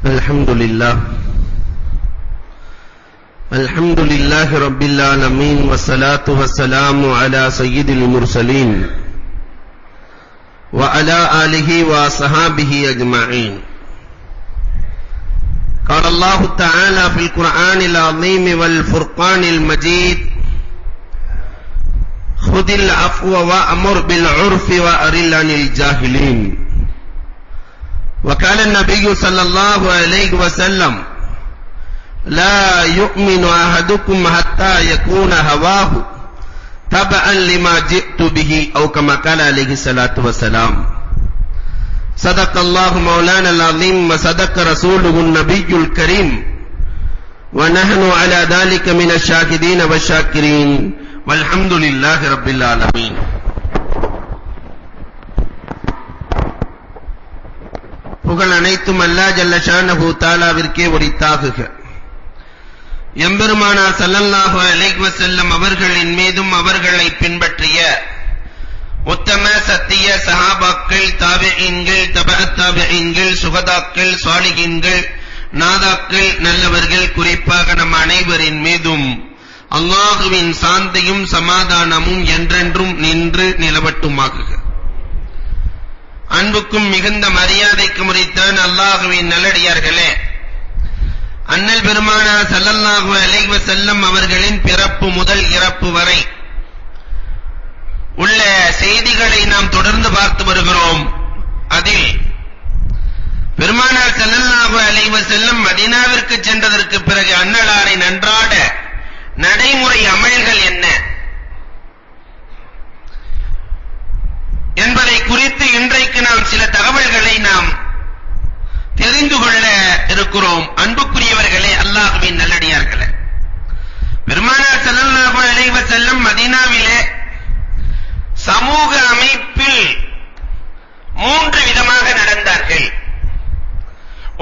الحمد لله رب العالمين والصلاة والسلام على سيد المرسلين وعلى آله وصحابه أجمعين. قال الله تعالى في القرآن العظيم والفرقان المجيد: خذ العفو وأمر بالعرف وأعرض عن الجاهلين. وقال النبي صلى الله عليه وسلم: لا يؤمن أحدكم حتى يكون هواه تبعا لما جئت به، أو كما قال عليه الصلاة والسلام. صدق الله مولانا العظيم وصدق رسوله النبي الكريم، ونحن على ذلك من الشاهدين والشاكرين، والحمد لله رب العالمين. புகழ் அனைத்தும் அல்லாஹ் ஜல்ல ஷானஹு தஆலாவிற்கே உரித்தாகுக. எம்பெருமானார் ஸல்லல்லாஹு அலைஹி வஸல்லம் அவர்களின் மீதும் அவர்களை பின்பற்றிய உத்தம சத்திய சஹாபாக்கள், தாபிஈன்கள், தபஅத் தாபிஈன்கள், சுஹதாக்கள், சாலிஹீன்கள், நாதாக்கள், நல்லவர்கள், குறிப்பாக நம் அனைவரின் மீதும் அல்லாஹ்வின் சாந்தியும் சமாதானமும் என்றென்றும் நின்று நிலவட்டுமாகுக. அன்புக்கும் மிகுந்த மரியாதைக்கும் உரித்தான் அல்லாஹ்வின் நல்லடியார்களே, அண்ணல் பெருமானார் ஸல்லல்லாஹு அலைஹி வஸல்லம் அவர்களின் பிறப்பு முதல் இறப்பு வரை உள்ள செய்திகளை நாம் தொடர்ந்து பார்த்து வருகிறோம். அதில் பெருமானார் ஸல்லல்லாஹு அலைஹி வஸல்லம் மதீனாவிற்கு சென்றதற்கு பிறகு அன்னலாரின் அன்றாட நடைமுறை அமல்கள் என்ன என்பதை குறித்து இன்றைக்கு நாம் சில தகவல்களை நாம் தெரிந்து கொள்ள இருக்கிறோம். அன்புக்குரியவர்களே, அல்லாஹ்வின் நல்லடியார்களே, பெருமானார் ஸல்லல்லாஹு அலைஹி வஸல்லம் மதீனாவிலே சமூக அமைப்பில் 3 விதமாக நடந்தார்கள்.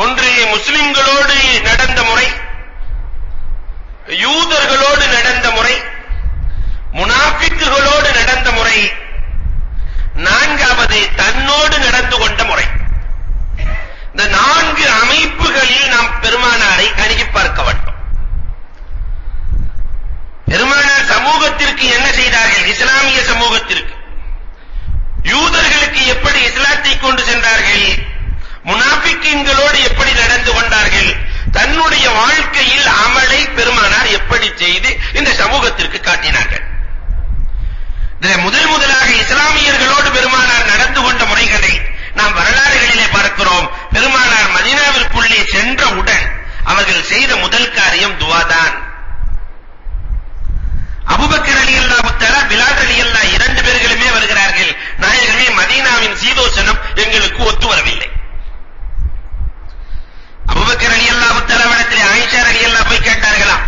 ஒன்று முஸ்லிம்களோடு நடந்த முறை, யூதர்களோடு நடந்த முறை, முனாஃபிக்குகளோடு நடந்த முறை, 4வது தன்னோடு நடந்து கொண்ட முறை. இந்த 4 அமைப்புகளில் நாம் பெருமானாரை அணுகி பார்க்க வேண்டும். பெருமானார் சமூகத்திற்கு என்ன செய்தார்கள்? இஸ்லாமிய சமூகத்திற்கு, யூதர்களுக்கு எப்படி இஸ்லாத்தை கொண்டு சென்றார்கள், முனாஃபிக்கீன்களோடு எப்படி நடந்து கொண்டார்கள், தன்னுடைய வாழ்க்கையில் அமலை பெருமானார் எப்படி செய்து இந்த சமூகத்திற்கு காட்டினார்கள். முதலாக இஸ்லாமியர்களோடு பெருமானார் நடந்து கொண்ட முறைகளை நாம் வரலாறுகளிலே பார்க்கிறோம். பெருமானார் மதீனாவிற்குள்ளே சென்றவுடன் அவர்கள் செய்த முதல் காரியம் துஆதான். அபூபக்கர் ரலியல்லாஹு தஆலா, பிலால் ரலியல்லாஹு 2 பேர்களுமே வருகிறார்கள். நாயகமே, மதீனாவின் சீதோஷணம் எங்களுக்கு ஒத்து வரவில்லை. அபூபக்கர் ரலியல்லாஹு தஆலாவிடத்தில் ஆயிஷா ரலியல்லாஹு போய் கேட்டார்களாம்,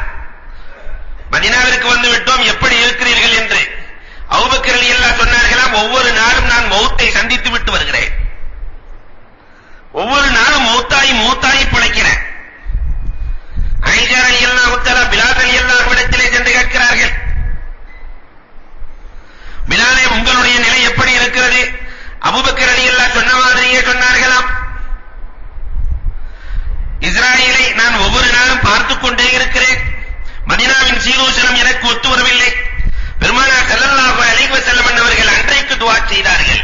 மதீனாவிற்கு வந்து விட்டோம், எப்படி இருக்கிறீர்கள் என்று. அபூபக்கர் ரலியல்லாஹு சொன்னார்களாம், ஒவ்வொரு நாளும் நான் மௌத்தை சந்தித்து விட்டு வருகிறேன், ஒவ்வொரு நாளும் மௌத்தாயி பிழைக்கிறேன். ஆயிஷா ரலியல்லாஹு தஆலா பிலால் ரலியல்லாஹு இடத்திலே சென்று கேட்கிறார்கள், பிலாலே, உங்களுடைய நிலை எப்படி இருக்கிறது? அபூபக்கர் ரலியல்லாஹு சொன்ன மாதிரியே சொன்னார்களாம், இஸ்ராயீலை நான் ஒவ்வொரு நாளும் பார்த்துக் கொண்டே இருக்கிறேன், மதீனாவின் சீதோஷணம் எனக்கு ஒத்து வரவில்லை. பெருமானார் ஸல்லல்லாஹு அலைஹி வஸல்லம் அவர்கள் அன்றைக்கு துஆ செய்தார்கள்,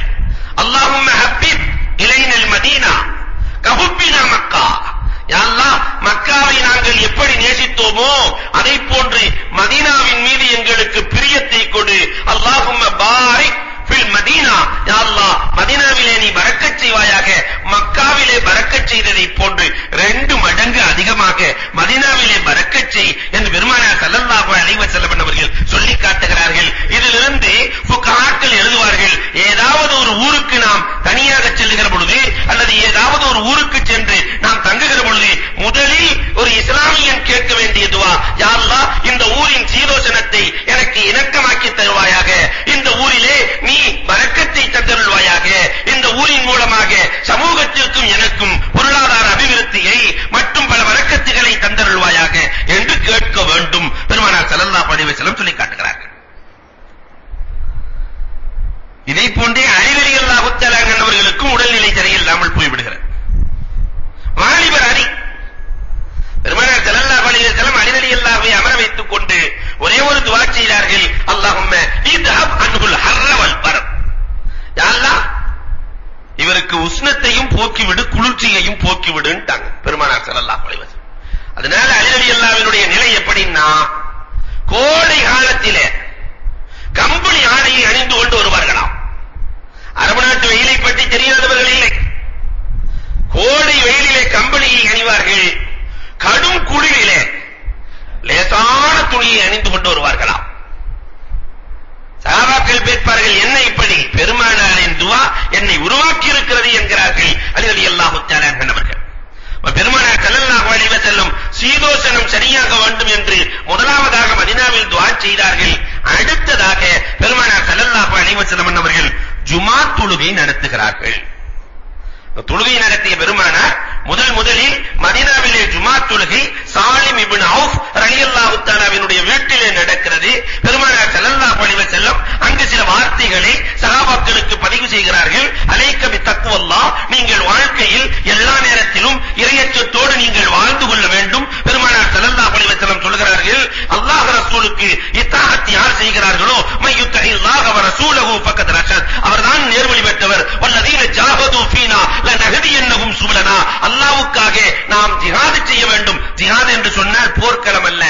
அல்லாஹும்ம ஹப்பிப் இலைனல் மதீனா கஹுப்பினா மக்கா. யா அல்லாஹ், மக்காவை நாங்கள் எப்படி நேசித்தோமோ அதை போன்று மதீனாவின் மீது எங்களுக்கு பிரியத்தை கொடு. அல்லாஹும்ம பாரிக் ஃபில் மதீனா. யா அல்லாஹ், மதீனாவிலே நீ பரக்கத் செய்வாயாக. மக்காவிலே பரக்கத் செய்ததை போன்று 2 மடங்கு அதிகமாக மதீனாவிலே பரக்கத் செய் என்று பெருமானார் ஸல்லல்லாஹு அலைஹி வஸல்லம் அவர்கள் சொல்லி காட்டுகிறார்கள். இதிலிருந்து ஃபுகஹாக்கள் எழுதுவார்கள், ஏதாவது ஒரு ஊருக்கு நாம் தனியாக செல்லுகிற பொழுது அல்லது ஏதாவது ஒரு ஊருக்கு சென்று நாம் தங்குகிற பொழுது முதலில் ஒரு இஸ்லாமியன் கேட்க வேண்டிய துஆ, யா அல்லாஹ், இந்த ஊரின் சீதோஷணத்தை எனக்கு இணக்கமாக்கி தருவாயாக, இந்த ஊரிலே நீ பரக்கத்தை தந்தருள்வாயாக, இந்த ஊரின் குளிர்ச்சியையும் போக்கி விடுன்ட்டாங்க பெருமானார் ஸல்லல்லாஹு அலைஹி வஸல்லம். அதனால அலி ரலியல்லாஹுவினுடைய நிலை எப்படின்னா, கோடை காலத்திலே கம்பளி ஆடையை அணிந்து கொண்டு வருவார்களாம். அரபு நாட்டு வெயிலை பற்றி தெரியாதவர்கள் இல்லை. கோடை வெயிலிலே கம்பளியை அணிவார்கள், கடும் குளிரிலே லேசான துணியை அணிந்து கொண்டு வருவார்களாம். சஹாபாக்கள் கேட்பார்கள், என்ன இப்படி? பெருமானாரின் துஆ என்னை உருவாக்கி இருக்கிறது என்கிறார்கள் அலி ரலியல்லாஹு தஆலா அவர்கள். பெருமானார் ஸல்லல்லாஹு அலைஹி வஸல்லம் சீதோஷணம் சரியாக வேண்டும் என்று முதலாவதாக மதீனாவில் துஆ செய்தார்கள். அடுத்ததாக பெருமானார் ஸல்லல்லாஹு அலைஹி வஸல்லம் அவர்கள் ஜுமா தொழுகை நடத்துகிறார்கள். தொழுகை நடத்திய பெருமானார் முதலில் மதீனாவிலே ஜுமா தொழுகை சாலிம் இப்னு அவுஃப் ரலியல்லாஹு தஆலாவினுடைய வீட்டிலே நடக்கிறது. பெருமானார் ஸல்லல்லாஹு அலைஹி வஸல்லம் அங்கு சில வார்த்தைகளை சஹாபாக்களுக்கு பதிவு செய்கிறார்கள். அலைக்க பித்தக்வல்லாஹ், நீங்கள் வாழ்க்கையில் எல்லா நேரத்திலும் இறையச்சத்தோடு நீங்கள் வாழ்ந்து கொள்ள வேண்டும். பெருமானார் ஸல்லல்லாஹு அலைஹி வஸல்லம் சொல்கிறார்கள், அல்லாஹ் ரசூலுக்கு இத்தாஅத் யார் செய்கிறார்களோ மய்யுத்தஹில்லாஹ வ ரசூலஹு ஃபக்கத் ரஷத், அவர்தான் நேர்வழி பெற்றவர். வல்லதீன ஜாஹது ஃபீனா லனஹதியன்னஹும் சுபலனா, அல்லாஹ்வுக்காக நாம் ஜிஹாத் செய்ய வேண்டும். ஜிஹாத் என்று சொன்னால் போர்க்களம் அல்ல,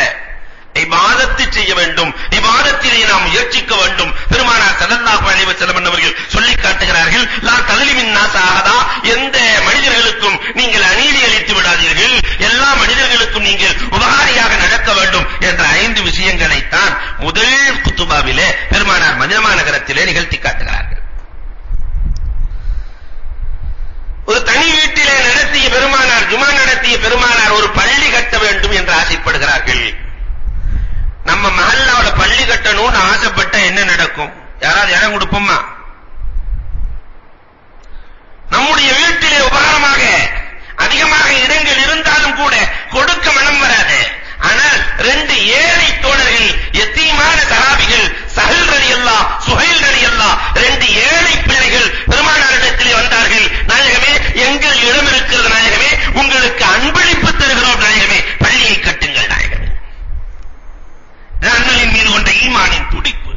இபாதத் செய்ய வேண்டும். இபாதத்திலே நாம் முயற்சிக்க வேண்டும். பெருமானார் ஸல்லல்லாஹு அலைஹி வஸல்லம் அவர்கள் சொல்லி காட்டுகிறார்கள், லா தலிமின் நாஸாஹதா, எந்த மனிதர்களுக்கும் நீங்கள் அநீதி அளித்து விடாதீர்கள், எல்லா மனிதர்களுக்கும் நீங்கள் உபகாரியாக நடக்க வேண்டும் என்ற 5 விஷயங்களை தான் முதல் குத்துபாவிலே பெருமானார் மதீனா நகரத்திலே நிகழ்த்தி காட்டுகிறார்கள். ஒரு தனி வீட்டிலே நடத்திய பெருமானார், ஜுமா நடத்திய பெருமானார் ஒரு பள்ளி கட்ட வேண்டும் என்று ஆசைப்படுகிறார்கள். நம்ம மஹல்லாவுல பள்ளி கட்டணும்னு ஆசைப்பட்ட என்ன நடக்கும்? யாராவது இடம் கொடுப்போமா? நம்முடைய வீட்டிலே உபகாரமாக அதிகமாக இடங்கள் இருந்தாலும் கூட கொடுக்க மனம் வராது. ஆனால் 2 ஏழை தோழர்கள், யத்தீமான சஹாபிகள், சஹல் ரலியல்லாஹ், சுஹைல் ரலியல்லாஹ், 2 ஏழை பிள்ளைகள் பெருமானாரிடத்திலே வந்தார்கள். நாயகமே, எங்கள் இடம் இருக்கிறது நாயகமே, உங்களுக்கு அன்பளிப்பு தருகிறோம் நாயகமே, பள்ளியை கட்டுங்கள் நாயகமே. அண்ணலின் மீது கொண்ட ஈமானின் துடிப்பு,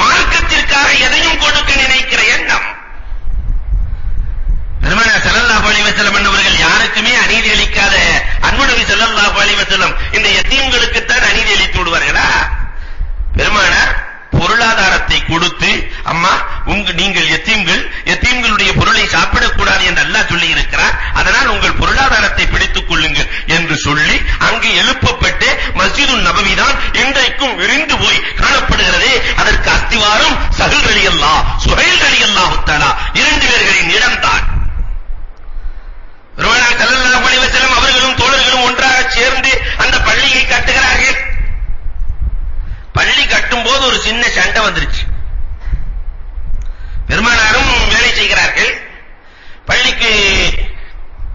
மார்க்கத்திற்காக எதையும் கொடுக்க நினைக்கிற எண்ணம். பெருமானார் ஸல்லல்லாஹு அலைஹி வஸல்லம் அவர்கள் யாருக்குமே அநீதி அளிக்காத அன்பு நபி ஸல்லல்லாஹு அலைஹி வஸல்லம் இந்த யத்தீம்களுக்கு தான் அநீதி அளித்து விடுவார்களா? பெருமானார் பொருளாதாரத்தை கொடுத்து, அம்மா நீங்கள் யத்தீம்களுடைய பொருளை சாப்பிடக்கூடாது என்று அல்லாஹ் சொல்லி இருக்கிறார், அதனால் உங்கள் பொருளாதாரத்தை பிடித்துக் கொள்ளுங்கள் என்று சொல்லி அங்கு எழுப்பப்பட்டு மஸ்ஜிதுன் நபவி தான் இன்றைக்கும் விரிந்து போய் காணப்படுகிறது. அதற்கு அஸ்திவாரம் சஹல் ரலியல்லாஹ், சுஹைல் ரலியல்லாஹு தஆலா 2 பேர்களின் இடம்தான். பெருமானார் ஸல்லல்லாஹு அலைஹி வஸல்லம் அவர்களும் தோழர்களும் ஒன்றாக சேர்ந்து அந்த பள்ளியை கட்டுகிறார்கள். பள்ளி கட்டும் போது ஒரு சின்ன சண்டை வந்துருச்சு. பெருமானாரும் வேலை செய்கிறார்கள், பள்ளிக்கு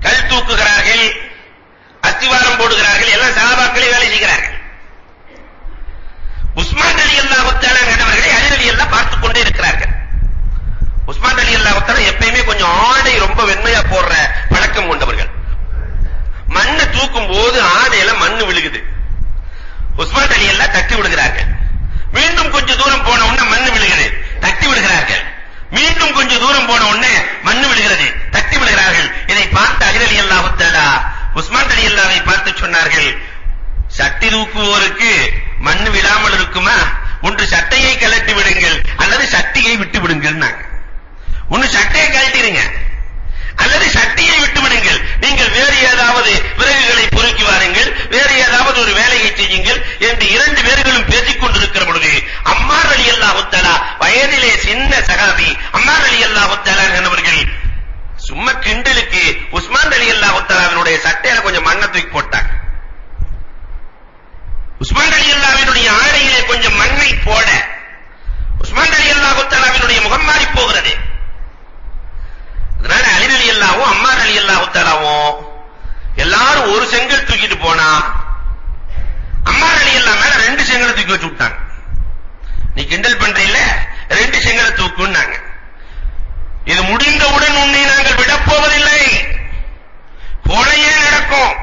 கல் தூக்குகிறார்கள், அஸ்திவாரம் போடுகிறார்கள், எல்லாம் சஹாபாக்களே வேலை செய்கிறார்கள். உஸ்மான் ரலியல்லாஹு தஆலா அவர்களை அலி ரலியல்லாஹு பார்த்துக் கொண்டே இருக்கிறார்கள். உஸ்மான் ரலியல்லாஹு தஆலா எப்பயுமே கொஞ்சம் ஆடை ரொம்ப வெண்மையா போடுற பழக்கம் கொண்டவர்கள். மண்ணை தூக்கும் போது ஆடையில மண்ணு விழுகுது. உஸ்மான் ரலியல்லாஹு தட்டி விடுகிறார்கள். மீண்டும் கொஞ்சம் தூரம் போன உடனே மண்ணு விழுகிறது, தட்டி விடுகிறார்கள். மீண்டும் கொஞ்சம் தூரம் போன உடனே மண்ணு விழுகிறது, தட்டி விடுகிறார்கள். இதை பார்த்த அலி ரலியல்லாஹு தஆலா உஸ்மான் ரலியல்லாஹை பார்த்து சொன்னார்கள், சட்டி தூக்குவோருக்கு மண்ணு விழாமல் இருக்குமா? ஒன்று சட்டையை கழட்டி விடுங்கள் அல்லது சட்டியை விட்டு விடுங்கள். ஒன்று சட்டையை கழட்டிடுங்க அல்லது சட்டியை விட்டு விடுங்கள். நீங்கள் வேறு ஏதாவது விறகுகளை பொறுக்கி வாருங்கள், வேறு ஏதாவது ஒரு வேலையை செய்யுங்கள் என்று 2 பேர்களும் பேசிக் கொண்டிருக்கிற பொழுது அம்மார் ரலியல்லாஹு தஆலா, வயதிலே சின்ன சஹாபி அம்மார் ரலியல்லாஹு தஆலா அவர்கள் சும்மா கிண்டலுக்கு உஸ்மான் ரலியல்லாஹு தஆலாவினுடைய சட்டையில கொஞ்சம் மண்ணை தூக்கி போட்டாங்க. உஸ்மான் ரலியல்லாஹுவினுடைய ஆடையிலே கொஞ்சம் மண்ணை போட உஸ்மான் ரலியல்லாஹு தஆலாவினுடைய முகம் மாறி போகிறது. அதனால அலி ரலியல்லாஹு அம்மார் ரலியல்லாஹு தஆலாவும் எல்லாரும் ஒரு செங்கல் தூக்கிட்டு போனா அம்மார் ரலியல்லாஹு மேல 2 செங்கலை தூக்கி வச்சு விட்டாங்க. நீ கிண்டல் பண்றீல்ல, 2 செங்கலை தூக்குன்னாங்க. இது முடிந்தவுடன் உன்னை நாங்கள் விடப் போவதில்லை, கொலையே நடக்கும்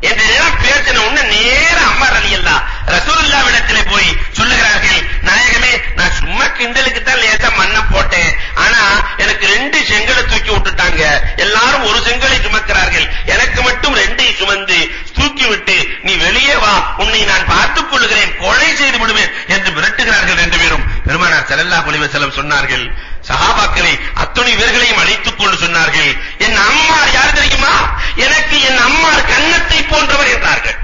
என்று பேசின உடனே நேர அம்மார் ரலியல்லாஹு ரசூலுல்லாஹ்விடத்திலே போய் சொல்லுகிறார்கள், நாயகமே, நான் சும்மா கிண்டலுக்கு தான் லேசா மண்ணை போட்டேன், ஆனா எனக்கு 2 செங்கலை தூக்கி விட்டுட்டாங்க, எல்லாரும் ஒரு செங்கலை சுமக்கிறார்கள், எனக்கு மட்டும் 2 சுமந்து தூக்கிவிட்டு நீ வெளியே வா, உன்னை நான் பார்த்துக் கொள்கிறேன், கொலை செய்து விடுவேன் என்று மிரட்டுகிறார்கள் 2 பேரும். பெருமானார் ஸல்லல்லாஹு அலைஹி வஸல்லம் சொன்னார்கள், சஹாபாக்களை அத்தனை பேர்களையும் அழைத்துக் கொண்டு சொன்னார்கள், என் அம்மார் யார் தெரியுமா? எனக்கு என் அம்மார் கன்னத்தை போன்றவர் என்றார்கள்.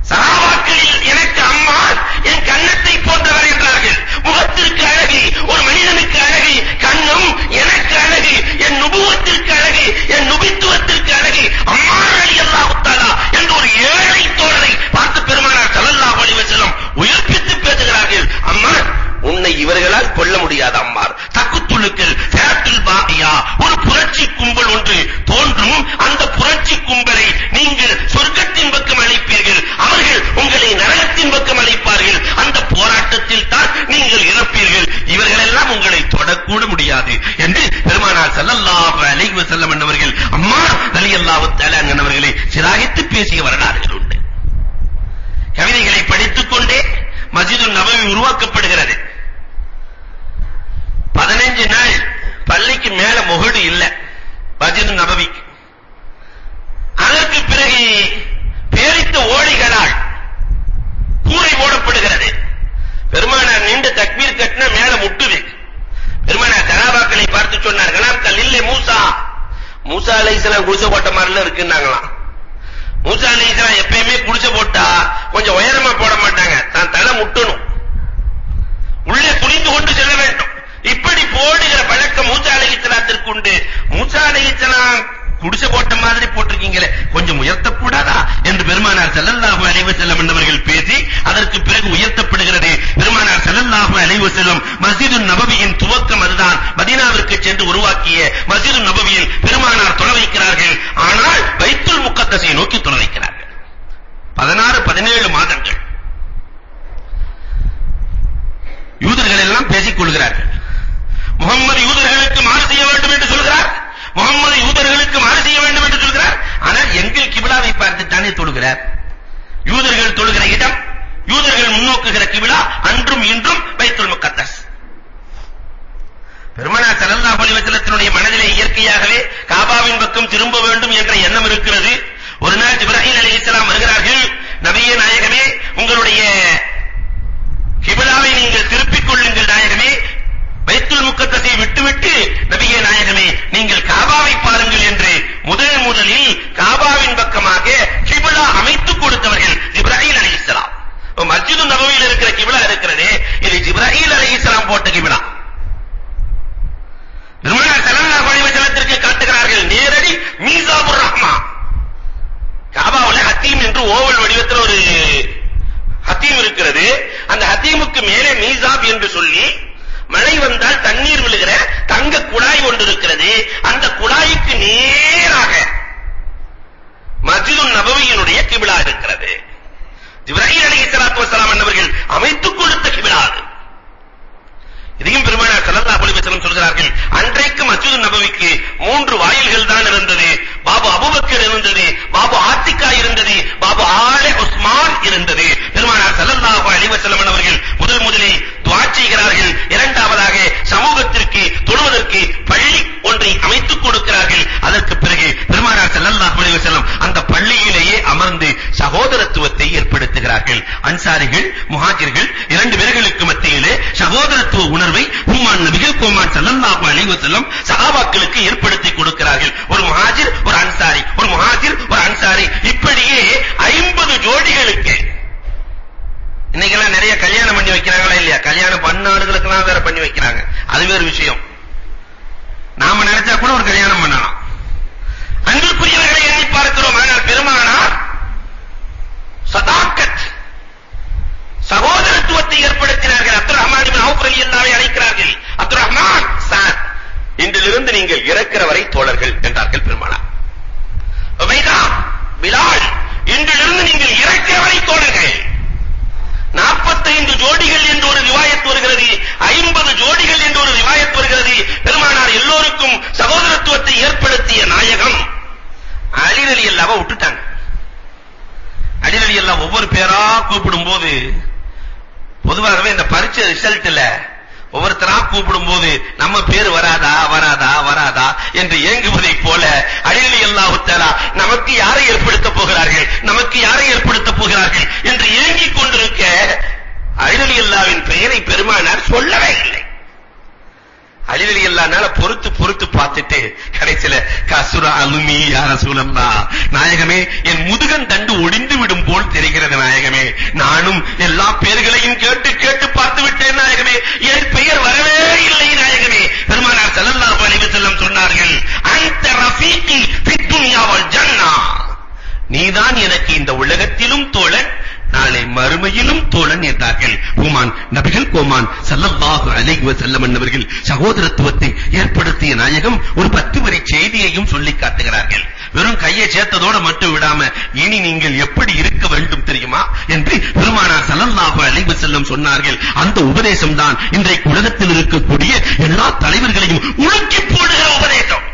சஹாபாக்களில் எனக்கு அம்மார் என் கன்னத்தை போன்றவர் என்றார்கள். முகத்திற்கு அழகு, ஒரு மனிதனுக்கு அழகு கண்ணும், எனக்கு அழகு என் நுபுவத்திற்கு அழகு, என் நுபித்துவத்திற்கு அழகு அம்மார் ரலியல்லாஹு தஆலா என்ற ஒரு ஏழை தோழரை பார்த்து பெருமானார் ஸல்லல்லாஹு அலைஹி வஸல்லம் உயிர்ப்பித்து பேசுகிறார்கள். அம்மார், உன்னை இவர்களால் கொல்ல முடியாது அம்மார். தக்குத்துலுக்கள் ஃபேத்துல் பாகியா, ஒரு புரட்சி கும்பல் ஒன்று தோன்றும், அந்த புரட்சி கும்பலை நீங்கள் சொர்க்கத்தின் பக்கம் அழைப்பீர்கள், அவர்கள் உங்களை நரகத்தின் பக்கம் அழைப்பார்கள். அந்த போராட்டத்தில் தான் நீங்கள் இறப்பீர்கள், இவர்கள் எல்லாம் உங்களை தொடக்கூட முடியாது என்று பெருமானார் ஸல்லல்லாஹு அலைஹி வஸல்லம் என்பவர்கள் அம்மார் ரலியல்லாஹு தஆலா என்பவர்களை சிராகித்து பேசிய வரலாறுகள் உண்டு. கவிதைகளை படித்துக் கொண்டே மஸ்ஜிதுன் நபவி உருவாக்கப்படுகிறது. 15 நாள் பள்ளிக்கு மேல முகடு இல்ல மஸ்ஜிதுன் நபவிக்கு. அதற்கு பிறகு பேரித்த ஓடிகளால் கூரை ஓடப்படுகிறது. பெருமானார் நீண்ட தக்பீர் கட்டின மேல முட்டுது. பெருமானார் சஹாபாக்களை பார்த்து சொன்னார்களாம், கல்லில்லே மூசா, மூசா அலைஹிஸ்ஸலாம் குடிசை போட்ட மாதிரில இருக்குன்னாங்களாம். மூசா அலைஹிஸ்ஸலாம் எப்பயுமே குடிசை போட்டா கொஞ்சம் உயரமா போட மாட்டாங்க, தான் தலை முட்டணும், உள்ளே குனிந்து கொண்டு செல்ல வேண்டும். இப்படி போடுகிற பழக்கம் மூசா அலைஹிஸ்ஸலாத்திற்கு உண்டு. மூசா அலைஹிஸ்ஸலாம் குடிசை போட்ட மாதிரி போட்டிருக்கீங்களே, கொஞ்சம் உயர்த்தக்கூடாதா என்று பெருமானார் ஸல்லல்லாஹு அலைஹி வஸல்லம் என்பவர்கள் பேசி அதற்கு பிறகு உயர்த்தப்படுகிறது. பெருமானார் ஸல்லல்லாஹு அலைஹி வஸல்லம் மஸ்ஜிதுன் நபவியின் துவக்கம் அதுதான். மதீனாவிற்கு சென்று உருவாக்கிய மஸ்ஜிதுன் நபவியில் பெருமானார் தொழ வைக்கிறார்கள். ஆனால் பைத்துல் முகத்தஸை நோக்கி தொழ வைக்கிறார்கள். 16-17 மாதங்கள் யூதர்கள் எல்லாம் பேசிக் கொள்கிறார்கள். முகம்மது யூதர்களுக்கு மாறு செய்ய வேண்டும் என்று சொல்கிறார், முகம்மது யூதர்களுக்கு மாறு செய்ய வேண்டும் என்று சொல்கிறார். ஆனால் எங்கள் கிபிலாவை பார்த்து தானே தொழுகிறார். யூதர்கள் தொழுகிற இடம், யூதர்கள் முன்னோக்குகிற கிபிலா அன்றும் இன்றும் பைத்துல் முகத்தஸ். பெருமானார் ஸல்லல்லாஹு அலைஹி வஸல்லத்தினுடைய மனதிலே இயற்கையாகவே காபாவின் பக்கம் திரும்ப வேண்டும் என்ற எண்ணம் இருக்கிறது. ஒரு நாள் ஜிப்ராயில் அலைஹிஸ்ஸலாம் வருகிறார்கள், நபியே நாயகமே, உங்களுடைய கிபிலாவை நீங்கள் திருப்பிக் கொள்ளுங்கள் நாயகமே, பைத்துல் முகத்தஸை விட்டுவிட்டு நபியே நாயகமே நீங்கள் காபாவை பாருங்கள் என்று முதலில் காபாவின் பக்கமாக கிபிலா அமைத்துக் கொடுத்தவர்கள் ஜிப்ராயில் அலைஹிஸ்ஸலாம். மஸ்ஜிதுன் நபவியில் இருக்கிற கிபிலா இருக்கிறதே, இது ஜிப்ராயில் அலைஹிஸ்ஸலாம் போட்ட கிபிலா. பெருமானார் ஸல்லல்லாஹு அலைஹி வஸல்லத்திற்கு காட்டுகிறார்கள் நேரடி மீசாபுர் ரஹ்மா. காபாவுல ஹத்தீம் என்று ஓவல் வடிவத்தில் ஒரு ஹத்தீம் இருக்கிறது. அந்த ஹத்தீமுக்கு மேலே மீசாப் என்று சொல்லி மழை வந்தால் தண்ணீர் விழுகிற தங்க குழாய் ஒன்று இருக்கிறது. அந்த குழாய்க்கு நேராக மஸ்ஜிதுன் நபவியினுடைய கிபிலா இருக்கிறது. ஜிப்ராயில் அலைஹிஸ்ஸலாத்து வஸலாம் என்பவர்கள் அமைத்துக் கொடுத்த கிபிலா அது. இதையும் பெருமானார் ஸல்லல்லாஹு அலைஹி வஸல்லம் சொல்கிறார்கள், அன்றைக்கு மஸ்ஜிதுன் நபவிக்கு 3 வாயில்கள் தான் இருந்தது. பாபு அபூபக்கர் இருந்தது, பாபு ஆத்திகா இருந்தது, பாபு ஆலே உஸ்மான் இருந்தது. பெருமானார் ஸல்லல்லாஹு அலைஹி வஸல்லம் அவர்கள் முதலில் துஆ செய்கிறார்கள். இரண்டாவதாக சமூகத்திற்கு தொழுவதற்கு பள்ளி ஒன்றை அமைத்துக் கொடுக்கிறார்கள். அதற்கு பிறகு பெருமானார் ஸல்லல்லாஹு அலைஹி வஸல்லம் அந்த பள்ளியிலேயே அமர்ந்து சகோதரத்துவத்தை ஏற்படுத்துகிறார்கள். அன்சாரிகள் முஹாஜிர்கள் 2 பேர்களுக்கு மத்தியிலே சகோதரத்துவ உணர்வை உம்மான் நபிகள் கோமான் ஸல்லல்லாஹு அலைஹி வஸல்லம் சஹாபாக்களுக்கு ஏற்படுத்தி கொடுக்கிறார்கள். ஒரு முஹாஜிர் ஒரு அன்சாரி, ஒரு முஹாஜிர் ஒரு அன்சாரி, இப்படியே 50 ஜோடிகளுக்கு. இன்னைக்கெல்லாம் நிறைய கல்யாணம் பண்ணி வைக்கிறாங்களா இல்லையா? கல்யாணம் பண்ணாடுகளுக்கெல்லாம் வேற பண்ணி வைக்கிறாங்க, அது வேற விஷயம். நாம நினைச்சா கூட ஒரு கல்யாணம் பண்ணலாம். அன்பிற்குரியவர்களை எண்ணி பார்க்கிறோம். ஆனால் பெருமானார் சதாக்கத் சகோதரத்துவத்தை ஏற்படுத்தினார்கள். அப்துல் ரஹ்மான் இப்னு அவுஃப் ரலியல்லாஹு அழைக்கிறார்கள், அப்துல் ரஹ்மான் சார், இன்றிலிருந்து நீங்கள் இறக்கிற வரை தோழர்கள் என்றார்கள் பெருமானார். உபைதா, பிலால், இன்றிலிருந்து நீங்கள் இறக்கிற வரை தோழர்கள். 45 ஜோடிகள் என்று ஒரு ரிவாயத் வருகிறது, 50 ஜோடிகள் என்று ஒரு ரிவாயத் வருகிறது. பெருமானார் எல்லோருக்கும் சகோதரத்துவத்தை ஏற்படுத்திய நாயகம். அலி ரலியல்லாஹு விட்டுட்டாங்க. அலி ரலியல்லாஹு ஒவ்வொரு பேரா கூப்பிடும்போது பொதுவாகவே இந்த பரீட்சை ரிசல்ட்ல ஒவ்வொருத்தரா கூப்பிடும் போது நம்ம பேர் வராதா வராதா வராதா என்று ஏங்குவதை போல அலி ரலியல்லாஹு தஆலா நமக்கு யாரை ஏற்படுத்த போகிறார்கள் நமக்கு யாரை ஏற்படுத்த போகிறார்கள் என்று ஏங்கிக் கொண்டிருக்க அலி ரலியல்லாஹுவின் பெயரை பெருமானார் சொல்லவே இல்லை. அலி ரலியல்லாஹுனால பொறுத்து பார்த்துட்டு கடைசில கசுரா அலுமி யா ரசூலல்லாஹ், நாயகமே என் முதுகன் தண்டு ஒடிந்து விடும் போல் தெரிகிறது நாயகமே, நானும் எல்லா பேர்களையும் கேட்டு பார்த்து விட்டேன் நாயகமே, என் பெயர் வரவே இல்லை நாயகமே. பெருமானார் ஸல்லல்லாஹு அலைஹி வஸல்லம் சொன்னார்கள், அன்த ரஃபீகி ஃபித் துன்யா வல் ஜன்னah, நீதான் எனக்கு இந்த உலகத்திலும் தோழன், நாளை மறுமையிலும் தோழன் என்றார்கள். நபிகள் கோமான் ஸல்லல்லாஹு அலைஹி வஸல்லம் அவர்கள் சகோதரத்துவத்தை ஏற்படுத்திய நாயகம் ஒரு 10 வரி செய்தியையும் சொல்லி காட்டுகிறார்கள். வெறும் கையை சேர்த்ததோட மட்டும் விடாம இனி நீங்கள் எப்படி இருக்க வேண்டும் தெரியுமா என்று பெருமானார் ஸல்லல்லாஹு அலைஹி வஸல்லம் சொன்னார்கள். அந்த உபதேசம் தான் இன்றைக்கு உலகத்தில் இருக்கக்கூடிய எல்லா தலைவர்களையும் உலுக்கி போடுகிற உபதேசம்.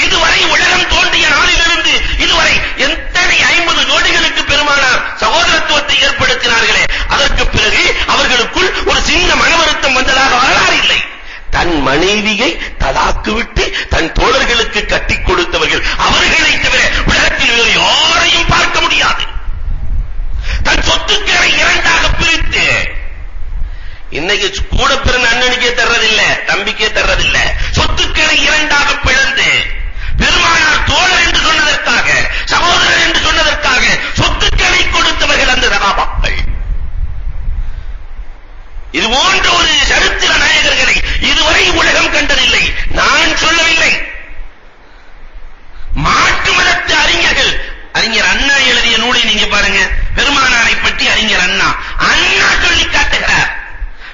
இதுவரை உலகம் தோன்றிய நாளிலிருந்து இதுவரை எத்தனை 50 ஜோடிகளுக்கு பெருமானார் சகோதரத்துவத்தை ஏற்படுத்தினார்களே, அதற்கு பிறகு அவர்களுக்குள் ஒரு சின்ன மனவருத்தம் வந்ததாக வரலாறு இல்லை. தன் மனைவியை தலாக்கு விட்டு தன் தோழர்களுக்கு கட்டிக் கொடுத்தவர்கள் அவர்களை தவிர உலகத்தில் வேறு யாரையும் பார்க்க முடியாது. தன் சொத்துக்களை இரண்டாக பிரித்து, இன்னைக்கு கூட பிறந்த அண்ணனுக்கே தர்றதில்லை, தம்பிக்கே தர்றதில்லை, சொத்துக்களை இரண்டாக பிளந்து பெருமானார் தோழர் என்று சொன்னதற்காக, சகோதரர் என்று சொன்னதற்காக சொத்துக்களை கொடுத்தவர்கள் அந்த சகாபாக்கள். இது போன்ற ஒரு சரித்திர நாயகர்களை இதுவரை உலகம் கண்டதில்லை. நான் சொல்லவில்லை, மாற்று மதத்து அறிஞர்கள், அறிஞர் அண்ணா எழுதிய நூலை நீங்க பாருங்க, பெருமானாரை பற்றி அறிஞர் அண்ணா சொல்லி காட்டுகிறார்,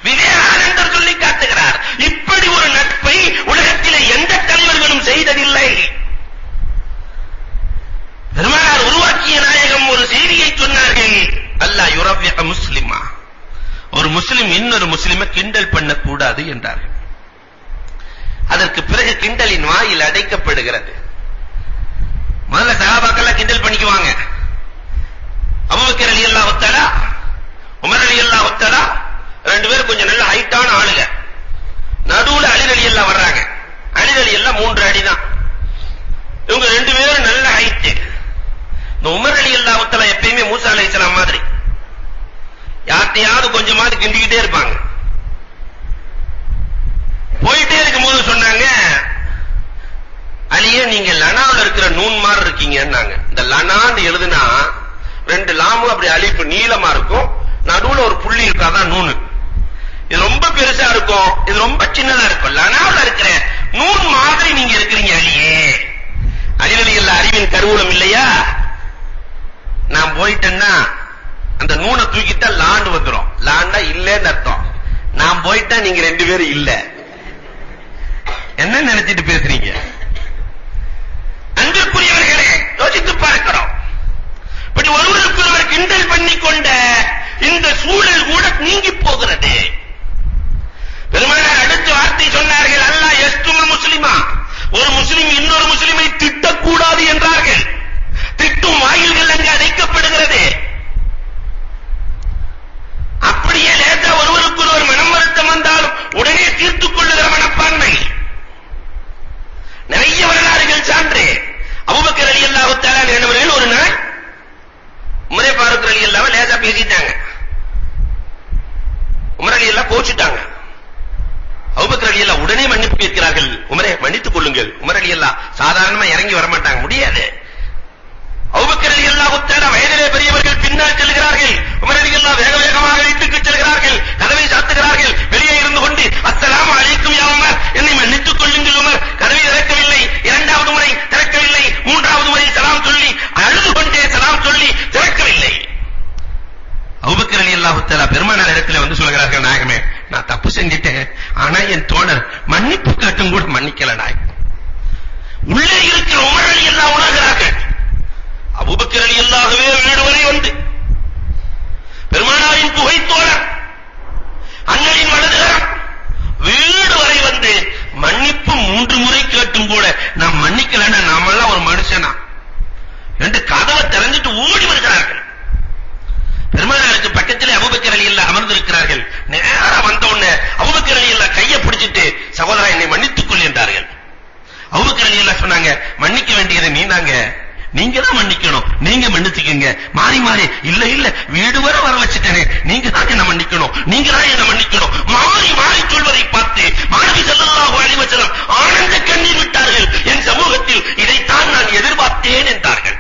விவேகானந்தர் சொல்லி காட்டுகிறார். இப்படி ஒரு நட்பை உலகத்திலே எந்த தலைவர்களும் செய்ததில்லை. பெருமானார் உருவாக்கிய நாயகம் ஒரு செய்தியை சொன்னார்கள், அல்லாஹ் யுரவ்ய முஸ்லிமா, ஒரு முஸ்லிம் இன்னொரு முஸ்லிமை கிண்டல் பண்ணக்கூடாது என்றார்கள். அதற்கு பிறகு கிண்டலின் வாயில் அடைக்கப்படுகிறது. முதல்ல சஹாபாக்கள் கிண்டல் பண்ணிக்குவாங்க. அபூபக்கர் ரலியல்லாஹு தஆலா, உமர் ரலியல்லாஹு தஆலா ரெண்டு பேரும் கொஞ்சம் நல்ல ஹைட்டான ஆளுங்க. நடுவுல அலி ரலியல்லாஹு வர்றாங்க. அலி ரலியல்லாஹு 3 அடி தான். இவங்க ரெண்டு பேரும் நல்ல ஹைட். இந்த உமர் ரலியல்லாஹு தஆலா எப்பயுமே மூசா அலைஹிஸ்ஸலாம் மாதிரி யார்ட்டையாவது கொஞ்சமாவது கிண்டிக்கிட்டே இருப்பாங்க. போயிட்டே இருக்கும்போது சொன்னாங்க, அலியே நீங்க லனாவுல இருக்கிற நூன் மாதிரி இருக்கீங்கன்னாங்க. இந்த லனான்னு எழுதுனா 2 லாமும் அப்படி அலிப்பு நீளமா இருக்கும், நடுவுல ஒரு புள்ளி இருக்காதான் நூனு. இது ரொம்ப பெருசா இருக்கும், இது ரொம்ப சின்னதா இருக்கும். லனாவுல இருக்கிற நூன் மாதிரி நீங்க இருக்கிறீங்க அலியே. அலி ரலியல்லாஹு அறிவின் கருவூலம் இல்லையா? நான் போயிட்டேன்னா அந்த நூனை தூக்கிட்டா லாண்டு வந்துரும். லாண்டா இல்லன்னு அர்த்தம். நான் போயிட்டா நீங்க 2 பேரும் இல்ல. என்ன நினைச்சிட்டு பேசுறீங்க? அன்பிற்குரியவர்களே, யோசித்து பார்க்கிறோம். இப்படி ஒருவருக்கு ஒருவர் கிண்டல் பண்ணிக்கொண்ட இந்த சூழல் கூட நீங்கி போகிறது. பெருமானார் அடுத்த வார்த்தை சொன்னார்கள், அல்லாஹ் யஸ்துமல் முஸ்லிமா, ஒரு முஸ்லிம் இன்னொரு முஸ்லிமை திட்டக்கூடாது என்றார்கள். திட்டும் வாயில்கள் அங்கு அடைக்கப்படுகிறது. அப்படியே லேசா ஒருவருக்கு ஒருவர் மனம் வருத்தம் வந்தாலும் உடனே தீர்த்துக் கொள்ளுகிற மனப்பான்மை. நிறைய வரலாறுகள் சான்று. அபூபக்கர் ரலியல்லாஹு தஆலா என்பவர்கள் ஒரு நாள் உமரே ஃபாரூக் ரலியல்லாஹு லேசா பேசிட்டாங்க. உமர் ரலியல்லாஹு கோச்சிட்டாங்க. அபூபக்கர் ரலியல்லாஹு உடனே மன்னிப்பு கேட்கிறார்கள். உமரே மன்னித்துக் கொள்ளுங்கள். உமர் ரலியல்லாஹு சாதாரணமா இறங்கி வர மாட்டாங்க, முடியாது. அபூபக்கர் ரலியல்லாஹு தஆலா வயதிலே பெரியவர்கள் பின்னால் செல்கிறார்கள். உமர் ரலியல்லாஹு வேக வேகமாக வீட்டுக்கு செல்கிறார்கள். கதவை சாத்துகிறார்கள். வெளியே இருந்து கொண்டு அஸ்ஸலாமு அலைக்கும் யா உமர், என்னை மன்னித்துக் கொள்ளுங்கள் உமர். கதவை திறக்கவில்லை. 2வது முறை திறக்கவில்லை. 3வது முறை சலாம் சொல்லி அழுது கொண்டே சலாம் சொல்லி திறக்கவில்லை. அபூபக்கர் ரலியல்லாஹு தஆலா பெருமானார் இடத்துல வந்து சொல்கிறார்கள், நாயகமே நான் தப்பு செஞ்சிட்டேன், ஆனா என் தோழர் மன்னிப்பு கேட்டும் கூட மன்னிக்கல நாயகம். உள்ளே இருக்கிற உமர் ரலியல்லாஹு உணர்கிறார்கள். அபூபக்கர் ரலியல்லாஹுவே வீடு வரை வந்து பெருமானாரின் புகைத்தோழர் அண்ணலின் வலதுகரம் வீடு வரை வந்து மன்னிப்பு 3 முறை கேட்டும் கூட நான் மன்னிக்கல சொன்னாங்க, மன்னிக்க வேண்டியது நீங்க தான் மன்னிக்கணும், நீங்க மன்னிச்சுக்கங்க. மாறி மாறி இல்ல வீடு வரை வர வச்சுட்டேனே, நீங்க தான் என்ன மன்னிக்கணும், நீங்க தான் என்ன மன்னிக்கணும், மாறி மாறி சொல்வதை பார்த்து மாணவி ஸல்லல்லாஹு அலைஹி வஸல்லம் ஆனந்த கண்ணீர் விட்டார்கள். என் சமூகத்தில் இதைத்தான் நான் எதிர்பார்த்தேன் என்றார்கள்.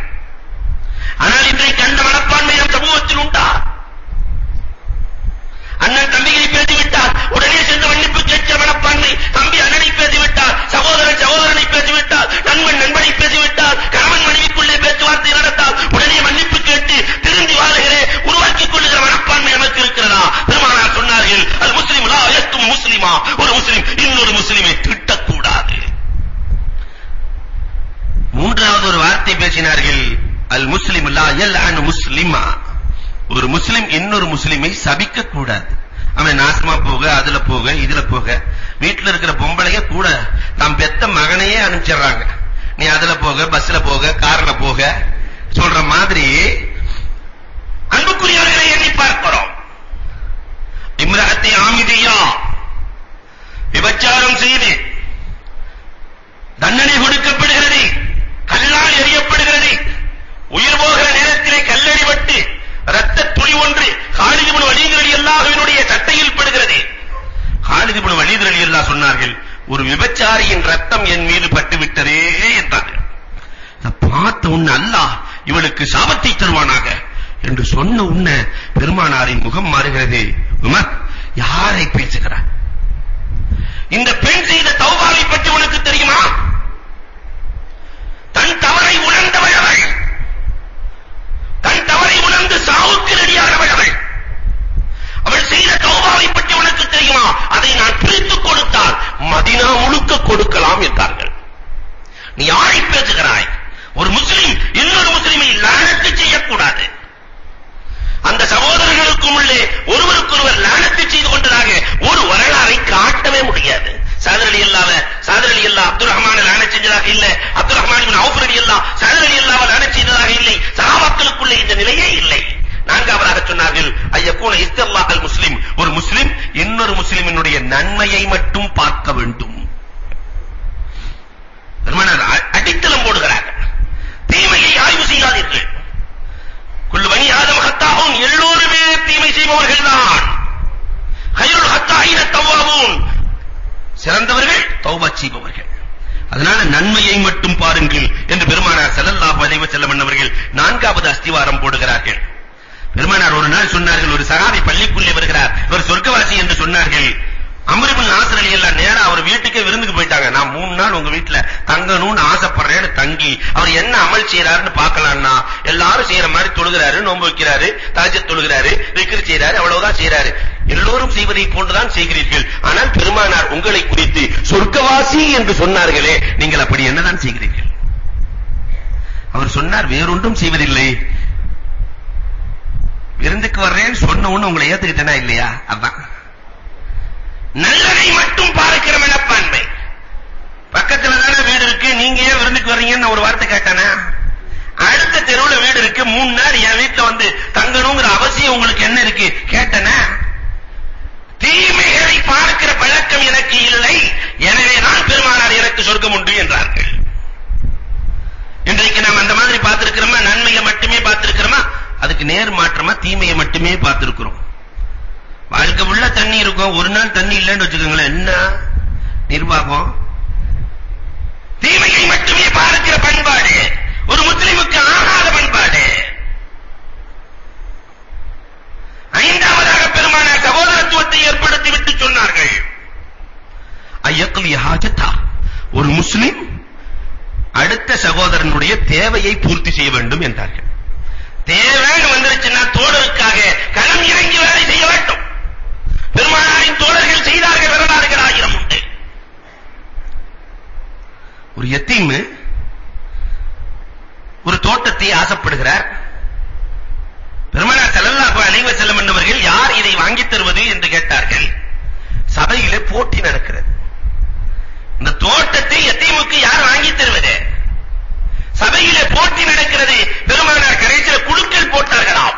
ஆனால் இன்றைக்கு அந்த மனப்பான்மை நம் சமூகத்தில் உண்டா? அண்ணன் தம்பியை பேசிவிட்டார், உடனே சென்று மன்னிப்பு கேட்கிற மனப்பான்மை. தம்பி அண்ணனை பேசிவிட்டார், சகோதரன் சகோதரனை பேசிவிட்டார், நண்பன் நண்பனை பேசிவிட்டார், கணவன் மனைவிக்குள்ளே பேச்சுவார்த்தை நடத்தால் உடனே மன்னிப்பு கேட்டு திருந்தி வாழுகிற உருவாக்கிக் கொள்ளுகிற மனப்பான்மை நமக்கு இருக்கிறதா? பெருமானார் சொன்னார்கள், அல் முஸ்லிம் லா யஸ்தும் முஸ்லிமா, ஒரு முஸ்லிம் இன்னொரு முஸ்லிமை திட்டக்கூடாது. மூன்றாவது ஒரு வார்த்தை பேசினார்கள், அல் முஸ்லிம் லா யல்அனு முஸ்லிமா, ஒரு முஸ்லிம் இன்னொரு முஸ்லிமை சபிக்க கூடாது. அவன் நாசமா போக, அதுல போக, இதுல போக. வீட்டுல இருக்கிற பொம்பளைய கூட தாம் பெத்த மகனையே அனுப்பிச்சிடுறாங்க, நீ அதுல போக, பஸ்ல போக, கார்ல போக சொல்ற மாதிரி. அன்புக்குரியவர்களை எண்ணி பார்க்கிறோம். இம்ரஅத்தி ஆமிதியா, விபச்சாரம் செய்து தண்டனை கொடுக்கப்படுகிறது, கல்லால் எறியப்படுகிறது. உயிர் போகிற நேரத்திலே கல்லடிபட்டு ரத்த துளி ஒன்று காலித் இப்னு வலீத் ரலியல்லாஹு அன்ஹுடைய சட்டையில் படுகிறது. காலித் இப்னு வலீத் ரலியல்லாஹு சொன்னார்கள், ஒரு விபச்சாரியின் ரத்தம் என் மீது பட்டு விட்டதே என்றார்கள். பார்த்த உன்ன அல்லாஹ் இவளுக்கு சாபத்தை தருவானாக என்று சொன்ன உன்ன பெருமானாரின் முகம் மாறுகிறது. உமர், யாரை பேசுகிறார்? இந்த பெண் செய்த தௌபாவை பற்றி உனக்கு தெரியுமா? தன் தவறை உணர்ந்தவள் அவள், தன் தவறை உணர்ந்து சாவுக்கு ரெடியானவள் அவள். அவள் செய்த தௌபாவை பற்றி உனக்கு தெரியுமா? அதை நான் பிரித்துக் கொடுத்தால் மதீனா முழுக்க கொடுக்கலாம் என்றார்கள். நீ யாரை பேசுகிறாய்? ஒரு முஸ்லிம் இன்னொரு முஸ்லிமை லானத்து செய்யக்கூடாது. அந்த சகோதரர்களுக்கும் உள்ளே ஒருவருக்கொருவர் லானத்து செய்து கொண்டதாக ஒரு வரலாறை காட்டவே முடியாது. சாதர் ரலியல்லாஹு அப்துல் ரஹ்மான் லானத் செஞ்சதாக இல்ல, அப்துல் ரஹ்மான் இப்னு அவுஃப் ரலியல்லாஹு சாதர் ரலியல்லாஹு லானத் செய்ததாக இல்லை. சஹாபாக்களுக்குள்ளே இந்த நிலையே இல்லை. நான்காவதாக சொன்னார்கள், ஐயக்கூன இஸ்தில்லாஹ் முஸ்லிம், ஒரு முஸ்லிம் இன்னொரு முஸ்லிமினுடைய நன்மையை மட்டும் பார்க்க வேண்டும். அடித்தளம் போடுகிறார்கள், தீமையை ஆய்வு செய்யாதீர்கள். குல்லு பனி ஆதம் ஹத்தாஹூன், எல்லோருமே தீமை செய்பவர்கள் தான். ஹைருல் ஹத்தாஹீன தவ்வாபூன், சிறந்தவர்கள் தௌபா செய்பவர்கள். அதனால நன்மையை மட்டும் பாருங்கள் என்று பெருமானார் ஸல்லல்லாஹு அலைஹி வஸல்லம் அவர்கள் நான்காவது அஸ்திவாரம் போடுகிறார்கள். பெருமானார் ஒரு நாள் சொன்னார்கள், ஒரு சஹாபி பள்ளிக்குள்ளே வருகிறார், இவர் சொர்க்கவாசி என்று சொன்னார்கள். அம்ர் இப்னு ஆஸ் ரலியல்லாஹு நேரா அவர் வீட்டுக்கே விருந்துக்கு போயிட்டாங்க. நான் 3 நாள் உங்க வீட்டுல தங்கணும்னு ஆசைப்படுறேன்னு தங்கி அவர் என்ன அமல் செய்யறாருன்னு பார்க்கலாம்னா, எல்லாரும் செய்யற மாதிரி தொழுகிறாரு, நோன்பு வைக்கிறாரு, தஹஜ்ஜத் தொழுகிறாரு, திக்ர் செய்யறாரு, அவ்வளவுதான் செய்யறாரு. எல்லோரும் செய்வதை போன்றுதான் செய்கிறீர்கள். ஆனால் பெருமானார் உங்களை குறித்து சொர்க்கவாசி என்று சொன்னார்களே, நீங்கள் அப்படி என்னதான் செய்கிறீர்கள்? அவர் சொன்னார், வேறொன்றும் செய்வதில்லை, விருந்துக்கு வர்றேன்னு சொன்ன உடனே உங்களை ஏத்துக்கிட்டேனா இல்லையா? அதான் நல்லதை மட்டும் பார்க்கிற மனப்பான்மை. பக்கத்துல தானே வீடு இருக்கு, நீங்க ஏன் விருந்துக்கு வர்றீங்கன்னு ஒரு வார்த்தை கேட்டானா? அடுத்த தெருவுல வீடு இருக்கு, 3 நாள் என் வீட்டுல வந்து தங்கணுங்கிற அவசியம் உங்களுக்கு என்ன இருக்கு கேட்டனா? தீமைகளை பார்க்கிற பழக்கம் எனக்கு இல்லை, எனவே நான் பெருமானார் எனக்கு சொர்க்கம் உண்டு என்றார்கள். இன்றைக்கு நாம் அந்த மாதிரி பார்த்திருக்கிறோமா? நன்மையை மட்டுமே பார்த்திருக்கிறோமா? அதுக்கு நேர் மாற்றமா தீமையை மட்டுமே பார்த்திருக்கிறோம். வாழ்க்கை உள்ள தண்ணி இருக்கும், ஒரு நாள் தண்ணி இல்லைன்னு வச்சுக்கோங்களேன், என்ன நிர்வாகம்? தீமையை மட்டுமே பார்க்கிற பண்பாடு ஒரு முஸ்லிமுக்கு ஆகாத பண்பாடு. ஐந்தாவதாக பெருமானார் சகோதரத்துவத்தை ஏற்படுத்தி விட்டு சொன்னார்கள், ஐயக்லி ஹாஜத்தா, ஒரு முஸ்லிம் அடுத்த சகோதரனுடைய தேவையை பூர்த்தி செய்ய வேண்டும் என்றார்கள். தேவைன்னு வந்துருச்சுன்னா தோழருக்காக களம் இறங்கி வேலை செய்ய வேண்டும். பெருமானாரின் தோழர்கள் செய்தார்கள், வரலாறுகள் 1000 உண்டு. ஒரு யத்தீம் ஒரு தோட்டத்தை ஆசைப்படுகிறார். பெருமானார் ஸல்லல்லாஹு அலைஹி வஸல்லம் என்பவர்கள் யார் இதை வாங்கித் தருவது என்று கேட்டார்கள். சபையிலே போட்டி நடக்கிறது. இந்த தோட்டத்தை யத்தீமுக்கு யார் வாங்கித் தருவது? சபையிலே போட்டி நடக்கிறது. பெருமானார் கடைசியில் குழுக்கள் போட்டார்களாம்.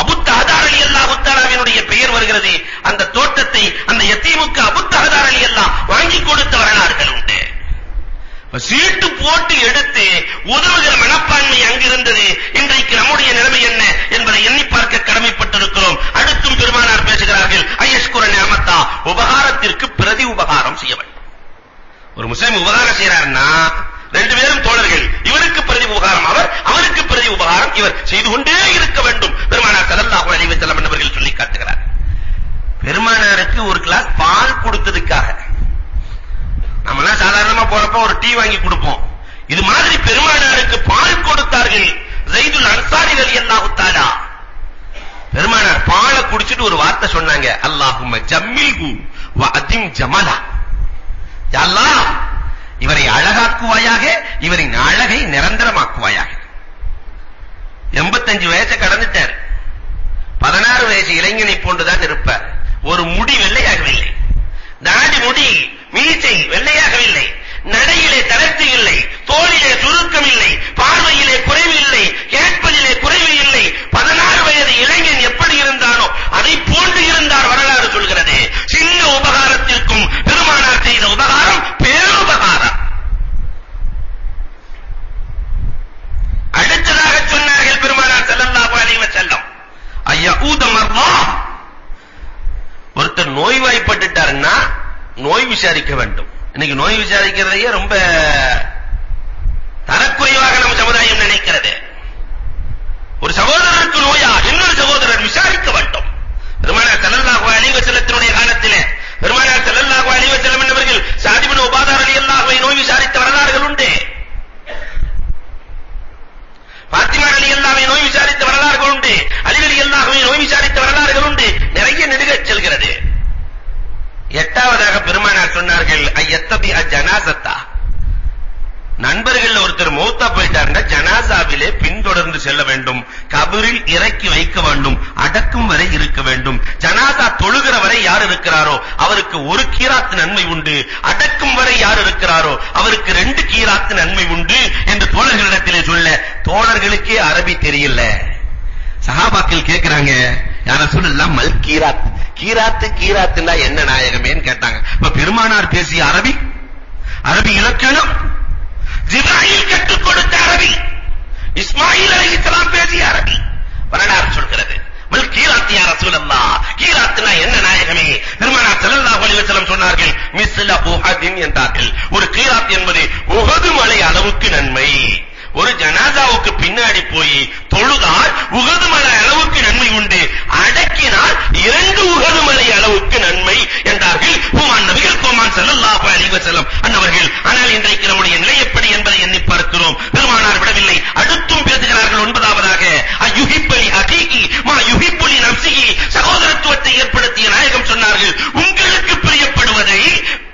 அபூ தஹதார் ரலியல்லாஹு தஆலாவினுடைய பெயர் வருகிறது. அந்த தோட்டத்தை அந்த யத்தீமுக்கு அபூ தஹதார் ரலியல்லாஹு வாங்கி கொடுத்த வரலாறுகள் உண்டு. சீட்டு போட்டு எடுத்து உதவுகிற மனப்பான்மை அங்கிருந்தது. இன்றைக்கு நம்முடைய நிலைமை என்ன என்பதை எண்ணி பார்க்க கடமைப்பட்டிருக்கிறோம். அடுத்தும் பெருமானார் பேசுகிறார்கள், ஐயஷ்குர நிஅமத்தா, உபகாரத்திற்கு பிரதி உபகாரம் செய்ய வேண்டும். ஒரு முஸ்லிம் உபகாரம் செய்யறாருன்னா ரெண்டு பேரும் தோழர்கள், இவருக்கு பிரதி உபகாரம் அவருக்கு பிரதி உபகாரம் இவர் செய்து கொண்டே இருக்க வேண்டும். பெருமானார் ஸல்லல்லாஹு அலைஹி வஸல்லம் அவர்கள் சொல்லி காட்டுகிறார். பெருமானாருக்கு ஒரு கிளாஸ் பால் கொடுத்ததுக்காக, நம்மலாம் சாதாரணமா போறப்ப ஒரு டீ வாங்கி கொடுப்போம், இது மாதிரி பெருமானாருக்கு பால் கொடுத்தார்கள். ஸைதுல் அன்சாரி ரலியல்லாஹு தஆலா பெருமானார் பாலை குடிச்சிட்டு ஒரு வார்த்தை சொன்னாங்க, அல்லாஹும்ம ஜம்மில்ஹு வ அதிம் ஜமலா, யா அல்லாஹ் இவரை அழகாக்குவாயாக, இவரின் அழகை நிரந்தரமாக்குவாயாக. 85 வயசை கடந்துட்டார். 16 வயசு இளைஞனை போன்றுதான் இருப்பார். ஒரு முடி வெள்ளையாகவில்லை, தாடி முடி மீசை வெள்ளையாகவில்லை, நடையிலே தளர்ச்சி இல்லை, தோளிலே சுருக்கம் இல்லை, பார்வையிலே குறைவு இல்லை, கேட்பதிலே குறைவு இல்லை. 16 வயது இளைஞன் எப்படி இருந்தானோ அதை போன்று இருந்தார். வரலாறு சொல்கிறது. சின்ன உபகாரத்திற்கும் பெருமானார் செய்த உபகாரம் பேருபகாரம். அடுத்ததாக சொன்னார்கள் பெருமானார் ஸல்லல்லாஹு அலைஹி வஸல்லம், அய்யஊத மர்லா, ஒருத்தர் நோய்வாய்ப்பட்டுட்டாருன்னா நோய் விசாரிக்க வேண்டும். இன்னைக்கு நோய் விசாரிக்கிறதையே ரொம்ப தரக்குறைவாக நம்ம சமுதாயம் நினைக்கிறது. ஒரு சகோதரருக்கு நோயா, இன்னொரு சகோதரர் விசாரிக்க வேண்டும். பெருமானார் ஸல்லல்லாஹு அலைஹி வஸல்லத்தினுடைய காலத்திலே பெருமானார் ஸல்லல்லாஹு அலைஹி வஸல்லம் என்பவர்கள் ஸஅத் இப்னு உபாதா ரலியல்லாஹு அன்ஹு நோய் விசாரித்த வரலாறுகள் உண்டு. பாத்திமா ரலியல்லாஹு அன்ஹா நோய் விசாரித்த வரலாறுகள் உண்டு. அலி ரலியல்லாஹு அன்ஹு நோய் விசாரித்த வரலாறுகள் உண்டு. நிறைய நெடுகச் செல்கிறது. எட்டாவதாக பெருமானார் சொன்னார்கள், ஐயத்தபி அஜனாசத்தா, நண்பர்கள் ஒருத்தர் மௌத்தா போயிட்டாருன்னா ஜனாசாவிலே பின்தொடர்ந்து செல்ல வேண்டும், கபரில் இறக்கி வைக்க வேண்டும், அடக்கும் வரை இருக்க வேண்டும். ஜனாசா தொழுகிற வரை யார் இருக்கிறாரோ அவருக்கு 1 கீராத் நன்மை உண்டு, அடக்கும் வரை யார் இருக்கிறாரோ அவருக்கு 2 கீராத் நன்மை உண்டு என்று தோழர்களிடத்திலே சொல்ல, தோழர்களுக்கே அரபி தெரியல. சஹாபாக்கள் கேக்குறாங்க, யா ரசூலல்லாஹ் மல் கீராத், கீராத்துன்னா என்ன நாயகமேன்னு கேட்டாங்க. இப்ப பெருமானார் பேசிய அரபி இலக்கணம், ஜிப்ராயில் கற்றுக் கொடுத்த அரபி, இஸ்மாயில் அலைஹிஸ்ஸலாம் பேசிய அரபி. வரலாறு சொல்கிறது, மல் கீராத் யா ரசூலல்லாஹ், கீராத்துனா என்ன நாயகமே? பெருமானார் ஸல்லல்லாஹு அலைஹி வஸல்லம் சொன்னார்கள், மிஸ்ல உஹதின் என்றார்கள். ஒரு கீராத் என்பது உஹது மலை அளவுக்கு நன்மை. ஒரு ஜனாசாவுக்கு பின்னாடி போய் தொழுதால் உஹது மலை அளவுக்கு நன்மை உண்டு, அடக்கினால் 2 உஹது மலை அளவுக்கு நன்மை என்றார்கள் பூமான் நபிகள் கோமான் ஸல்லல்லாஹு அலைஹி வஸல்லம் அன்னவர்கள். ஆனால் இன்றைக்கு நம்முடைய நிலை எப்படி என்பதை எண்ணி பார்க்கிறோம். பெருமானார் விடவில்லை, அடுத்தும் பேசுகிறார்கள். 9வதாக அயுஹிப்பலி ஹகீகி மா யுஹிப்புலி நஃப்ஸிஹி, சகோதரத்துவத்தை ஏற்படுத்திய நாயகம் சொன்னார்கள், உங்களுக்கு பிரியப்படுவதை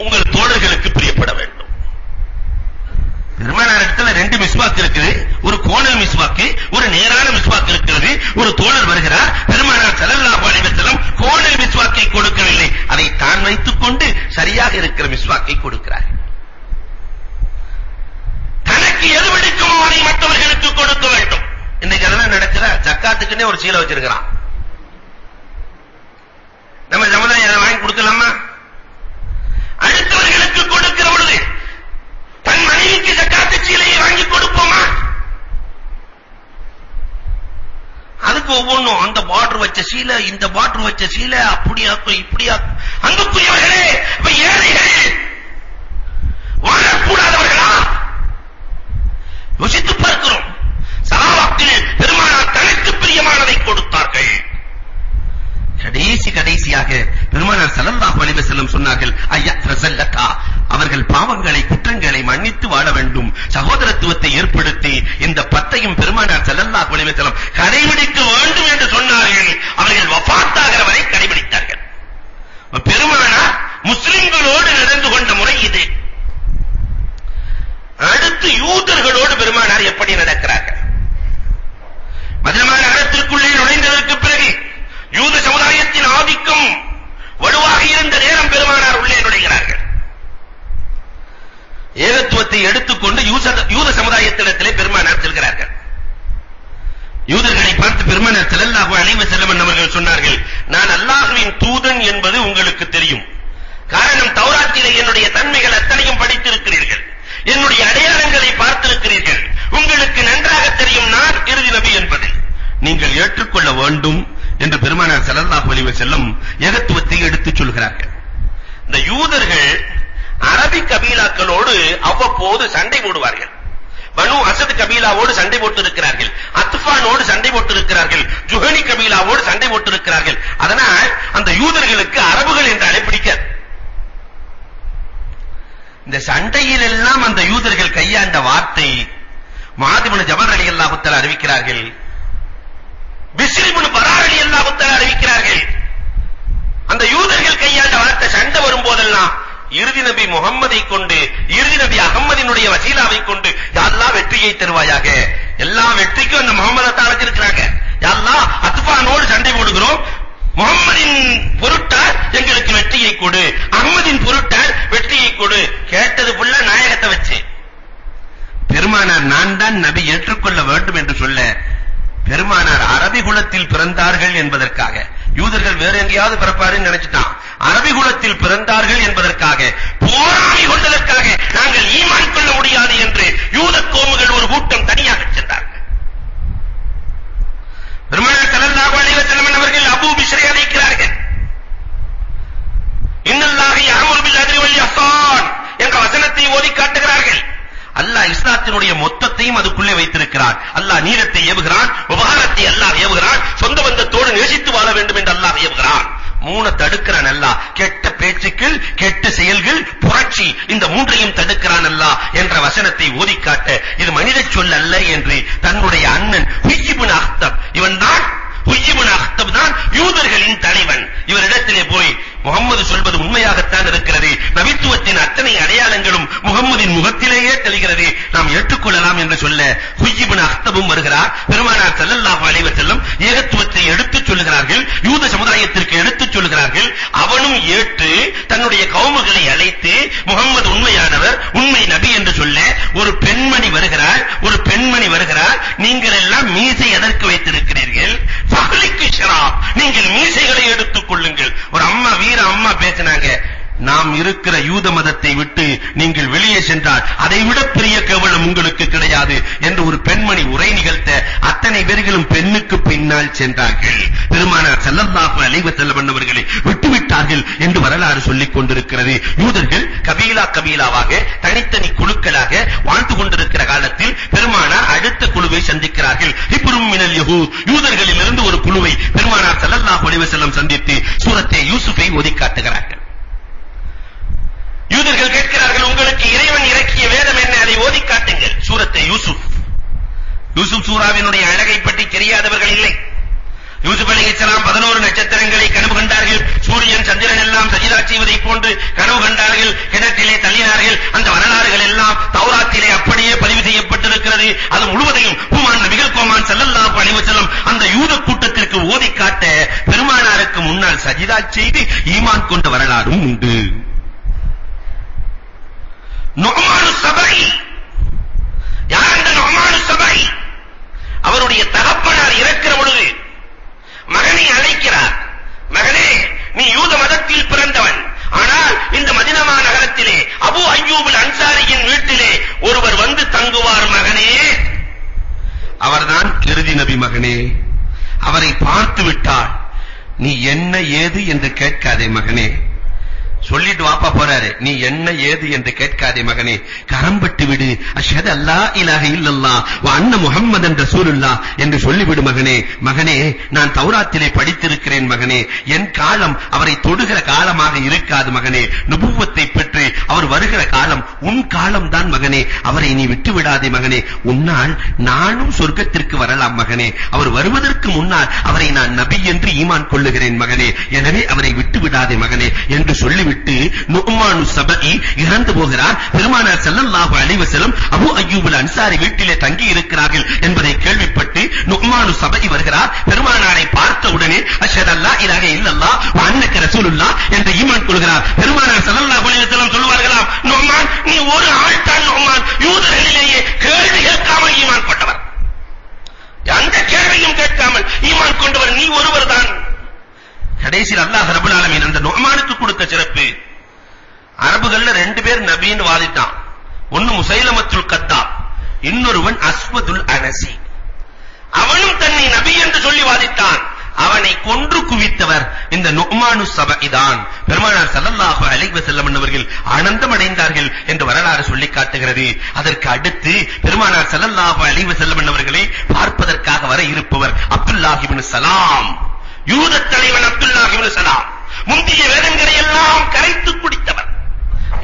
உங்கள் தோழர்களுக்கு பிரியப்பட வேண்டும். பெருமானார் இடத்துல 2 மிஸ்வாக் இருக்குது, ஒரு கோணல் மிஸ்வாக்கு, ஒரு நேரான மிஸ்வாக் இருக்கிறது. ஒரு தோழர் வருகிறார், பெருமானார் ஸல்லல்லாஹு அலைஹி வஸல்லம் கோணல் மிஸ்வாக்கை கொடுக்கவில்லை, அதை தான் வைத்துக் கொண்டு சரியாக இருக்கிற மிஸ்வாக்கை கொடுக்கிறார். தனக்கு எது பிடிக்குமோ அதை மற்றவர்களுக்கு கொடுக்க வேண்டும். இன்னைக்கு அதெல்லாம் நடக்குதா? ஜக்காத்துக்குன்னே ஒரு சீலை வச்சிருக்கிறான். நம்ம சமுதாயம் வாங்கி கொடுக்கலாமா? அடுத்தவர்களுக்கு கொடுக்கிற பொழுது தன் மனைவிக்கு ஜக்காத்து சீலையை வாங்கி கொடுப்போமா? அதுக்கு ஒவ்வொன்றும் அந்த பார்டர் வச்ச சீலை, இந்த பார்டர் வச்ச சீலை, அப்படியாக்கும் இப்படியாக்கும். அன்புக்குரியவர்களே, ஏழைகள் வாழக்கூடாதவர்களா? யோசித்து பார்க்கிறோம். சஹாபாக்கள் பெருமானார் தனக்கு பிரியமானதை கொடுத்தார்கள். கடைசியாக பெருமானார் ஸல்லல்லாஹு அலைஹி வஸல்லம் சொன்னார்கள், ஐயத்ரஸல்லகா, அவர்கள் பாவங்களை குற்றங்களை மன்னித்து வாழ வேண்டும், சகோதரத்துவத்தை ஏற்படுத்தி இந்த 10ஐயும் பெருமானார் ஸல்லல்லாஹு அலைஹி வஸல்லம் கடைபிடிக்க வேண்டும் என்று சொன்னார்கள். அவர்கள் வஃபாத்தாகிற வரை கடைபிடித்தார்கள். பெருமானார் முஸ்லிம்களோடு நடந்து கொண்ட முறை இது. அடுத்து யூதர்களோடு பெருமானார் எப்படி நடக்கிறார்கள்? மதீனா நகரத்திற்குள்ளே நுழைந்ததற்கு பிறகு யூத சமுதாயத்தின் ஆதிக்கம் வலுவாக இருந்த நேரம் பெருமானார் உள்ளே நுழைகிறார்கள். ஏகத்துவத்தை எடுத்துக்கொண்டு யூத சமுதாயத்திடத்திலே பெருமானார் செல்கிறார்கள். யூதர்களை பார்த்து பெருமானார் ஸல்லல்லாஹு அலைஹி வஸல்லம் அவர்கள் சொன்னார்கள், நான் அல்லாஹ்வின் தூதன் என்பது உங்களுக்கு தெரியும். காரணம், தௌராத்திலே என்னுடைய தன்மைகள் அத்தனையும் படித்திருக்கிறீர்கள். என்னுடைய அடையாளங்களை பார்த்திருக்கிறீர்கள். உங்களுக்கு நன்றாக தெரியும் நான் இறுதி நபி என்பதை நீங்கள் ஏற்றுக்கொள்ள வேண்டும் என்று பெருமானார் ஸல்லல்லாஹு அலைஹி வஸல்லம் ஏகத்துவத்தை எடுத்துச் சொல்கிறார்கள். இந்த யூதர்கள் அரபி கபீலாக்களோடு அவ்வப்போது சண்டை போடுவார்கள். பனு அசத் கபீலாவோடு சண்டை போட்டு இருக்கிறார்கள், அத்ஃபானோடு சண்டை போட்டு இருக்கிறார்கள், ஜுஹனி கபீலாவோடு சண்டை போட்டு இருக்கிறார்கள். அதனால் அந்த யூதர்களுக்கு அரபுகள் என்றாலே பிடிக்காது. இந்த சண்டையில் எல்லாம் அந்த யூதர்கள் கையாண்ட வார்த்தை முஆத் இப்னு ஜபல் ரலியல்லாஹு தஆலா அறிவிக்கிறார்கள், பிஸ்ர் இப்னு பரா ரலியல்லாஹு தஆலா அறிவிக்கிறார்கள். அந்த யூதர்கள் கையாண்ட வார்த்தை சண்டை வரும்போதெல்லாம் இறுதி நபி முகம்மதை கொண்டு, இறுதி நபி அகமதினுடைய வசீலாவை கொண்டு யா அல்லாஹ் வெற்றியை தருவாயாக. எல்லா வெற்றிக்கும் அந்த முகம்மதை தான் வச்சிருக்காங்க. யா அல்லாஹ் அத்ஃபானோடு சண்டை போடுகிறோம், முகம்மதின் பொருட்டால் எங்களுக்கு வெற்றியை கொடு, அகமதின் பொருட்டால் வெற்றியை கொடு. கேட்டது புள்ள நாயகத்தை வச்சு. பெருமானார் நான் தான் நபி ஏற்றுக்கொள்ள வேண்டும் என்று சொல்ல, பெருமானார் அரபி குலத்தில் பிறந்தார்கள் என்பதற்காக, யூதர்கள் வேற எங்கேயாவது பிறப்பாருன்னு நினைச்சிட்டான், அரபி குலத்தில் பிறந்தார்கள் என்பதற்காக, போராடி கொண்டதற்காக நாங்கள் ஈமான் கொள்ள முடியாது என்று யூத கோமுகள் ஒரு கூட்டம் தனியாக சென்றார்கள். பெருமானார் ஸல்லல்லாஹு அலைஹி வஸல்லம் அவர்கள் அபூ பிஸ்ரை அழைக்கிறார்கள். இன்னல்லாஹு யஅமுரு பில் அத்லி வல் இஹ்சான் என்ற வசனத்தை ஓதி காட்டுகிறார்கள். அல்லாஹ் இஸ்லாத்தினுடைய மொத்தத்தையும் அதுக்குள்ளே வைத்திருக்கிறார். அல்லாஹ் நீதத்தை ஏவுகிறான், உபகாரத்தை அல்லாஹ் ஏவுகிறான், சொந்த பந்தத்தோடு நேசித்து வாழ வேண்டும் என்று அல்லாஹ் ஏவுகிறான். மூணு தடுக்கிறான் அல்லாஹ். கெட்ட பேச்சுக்கள், கெட்ட செயல்கள், புரட்சி, இந்த மூன்றையும் தடுக்கிறான் அல்லாஹ் என்ற வசனத்தை ஓதி காட்ட, இது மனித சொல் அல்ல என்று தன்னுடைய அண்ணன் ஹுய் இப்னு அக்தப், இவன் தான் ஹுய் இப்னு அக்தப் தான் யூதர்களின் தலைவன், இவரிடத்திலே போய் முகம்மது சொல்வது உண்மையாகத்தான் இருக்கிறது, நபித்துவத்தின் அத்தனை அடையாளங்களும் முகம்மதின் முகத்திலேயே தெரிகிறது, நாம் ஏற்றுக்கொள்ளலாம் என்று சொல்ல ஹுய் இப்னு அக்தபும் வருகிறார். பெருமானார் ஸல்லல்லாஹு அலைஹி வஸல்லம் ஏகத்துவத்தை எடுத்துச் சொல்கிறார்கள், யூத சமுதாயத்திற்கு எடுத்துச் சொல்கிறார்கள். அவனும் ஏற்று தன்னுடைய கவுமுகளை அழைத்து முகம்மது உண்மையானவர், உண்மை நபி என்று சொல்ல ஒரு பெண்மணி வருகிறார். ஒரு பெண்மணி வருகிறார், நீங்கள் எல்லாம் மீசை எதற்கு வைத்திருக்கிறீர்கள்? ஃபஹ்லிக்கு ஷராப், நீங்கள் மீசைகளை எடுத்துக் கொள்ளுங்கள். ஒரு அம்மா அம்மா பேசினாங்க, நாம் இருக்கிற யூத மதத்தை விட்டு நீங்கள் வெளியே சென்றால் அதைவிட பெரிய கேவலம் உங்களுக்கு கிடையாது என்று ஒரு பெண்மணி உரை நிகழ்த்த அத்தனை பேர்களும் பெண்ணுக்கு பின்னால் சென்றார்கள். பெருமானார் ஸல்லல்லாஹு அலைஹி வஸல்லம் அவர்களை விட்டுவிட்டார்கள் என்று வரலாறு சொல்லிக் கொண்டிருக்கிறது. யூதர்கள் கபீலாவாக தனித்தனி குழுக்களாக வாழ்ந்து கொண்டிருக்கிற காலத்தில் பெருமானார் அடுத்த குழுவை சந்திக்கிறார்கள். ஹிப்ரும் மினல் யஹூத், யூதர்களிலிருந்து ஒரு குழுவை பெருமானார் ஸல்லல்லாஹு அலைஹி வஸல்லம் சந்தித்து சூரத்தை யூசுஃபை ஓதி காட்டுகிறார்கள். யூதர்கள் கேட்கிறார்கள், உங்களுக்கு இறைவன் இறக்கிய வேதம் என்ன, அதை ஓதி காட்டுங்கள். சூரத்தை யூசுப். யூசுப் சூராவினுடைய அழகை பற்றி தெரியாதவர்கள் இல்லை. யூசுப் அலைஹிஸ்ஸலாம் 11 நட்சத்திரங்களை கனவு கண்டார்கள். சூரியன் சந்திரன் எல்லாம் சஜிதா செய்வதை போன்று கனவு கண்டார்கள். கிணற்றிலே தள்ளினார்கள். அந்த வரலாறுகள் எல்லாம் தௌராத்திலே அப்படியே பதிவு செய்யப்பட்டிருக்கிறது. அது முழுவதையும் பூமான் நபிகள் கோமான் ஸல்லல்லாஹு அலைஹி வஸல்லம் அந்த யூத கூட்டத்திற்கு ஓதி காட்ட பெருமானாருக்கு முன்னால் சஜிதா செய்து ஈமான் கொண்ட வரலாறும் உண்டு. நுஅமானு ஸபை, யார் அந்த நுஅமானு ஸபை? அவருடைய தகப்பனார் இறக்கிற பொழுது மகனை அழைக்கிறார். மகனே, நீ யூத மதத்தில் பிறந்தவன், ஆனால் இந்த மதீனா நகரத்திலே அபூ அய்யூப் அன்சாரியின் வீட்டிலே ஒருவர் வந்து தங்குவார் மகனே. அவர்தான் இறுதி நபி மகனே. அவரை பார்த்து விட்டால் நீ என்ன ஏது என்று கேட்காதே மகனே. சொல்லிட்டு வாப்பா போறாரு, நீ என்ன ஏது என்று கேட்காதே மகனே, கரம்பட்டு விடு, அஷ்ஹது அல்லா இலாஹ இல்லல்லாஹ் வ அன்ன முஹம்மதன் ரசூலுல்லாஹ் என்று சொல்லிவிடு மகனே. மகனே, நான் தௌராத்திலே படித்திருக்கிறேன் மகனே, என் காலம் அவரை தொடுகிற காலமாக இருக்காது மகனே. நுபுவத்தை பெற்று அவர் வருகிற காலம் உன் காலம் தான் மகனே. அவரை நீ விட்டு விடாதே மகனே. உன்னால் நானும் சொர்க்கத்திற்கு வரலாம் மகனே. அவர் வருவதற்கு முன்னால் அவரை நான் நபி என்று ஈமான் கொள்ளுகிறேன் மகனே. எனவே அவரை விட்டு விடாதே மகனே என்று சொல்லிவிட்டு நுஅமானு ஸபை இறந்து போகிறார். பெருமானார் ஸல்லல்லாஹு அலைஹி வஸல்லம் அபூ அய்யூப் அன்சாரி வீட்டிலே தங்கி இருக்கிறார்கள் என்பதை கேள்விப்பட்டு நுஅமானு ஸபை வருகிறார். பெருமானாரை பார்த்த உடனே அஷ்ஹது அல்லா இலாஹ இல்லல்லாஹ் வ அன்னக ரசூலுல்லாஹ் என்று ஈமான் கொள்கிறார். பெருமானார் ஸல்லல்லாஹு அலைஹி வஸல்லம் சொல்வார்களாம், நுஅமான், நீ ஒரு ஆள் தான் நுஅமான், யூதர்களிலேயே கேள்வி கேட்காமல் ஈமான் கொண்டவர், எந்த கேள்வியும் கேட்காமல் ஈமான் கொண்டவர் நீ ஒருவர் தான். கடைசியில் அல்லாஹ் ரப்பல் ஆலமீன் அந்த நுஅமானுக்கு கொடுத்த சிறப்பு. அரபுகள்ல 2 பேர் நபின்னு வாதிட்டான். ஒன்னு முசைலமத்துல் கத்தாப், இன்னொருவன் அஸ்வதுல் அனசி. அவனும் தன்னை நபி என்று சொல்லி வாதித்தான். அவனை கொன்று குவித்தவர் இந்த நுஅமானு ஸபஇதான். பெருமானார் ஸல்லல்லாஹு அலைஹி வஸல்லம் அவர்கள் ஆனந்தம் அடைந்தார்கள் என்று வரலாறு சொல்லி காட்டுகிறது. அதற்கு அடுத்து பெருமானார் ஸல்லல்லாஹு அலைஹி வஸல்லம் அவர்களை பார்ப்பதற்காக வர இருப்பவர் அப்துல்லாஹ் இப்னு சலாம், யூத தலைவன் அப்துல்லாஹ் இப்னு சலாம். முந்திய வேதங்களை எல்லாம் கரைத்து குடித்தவர்.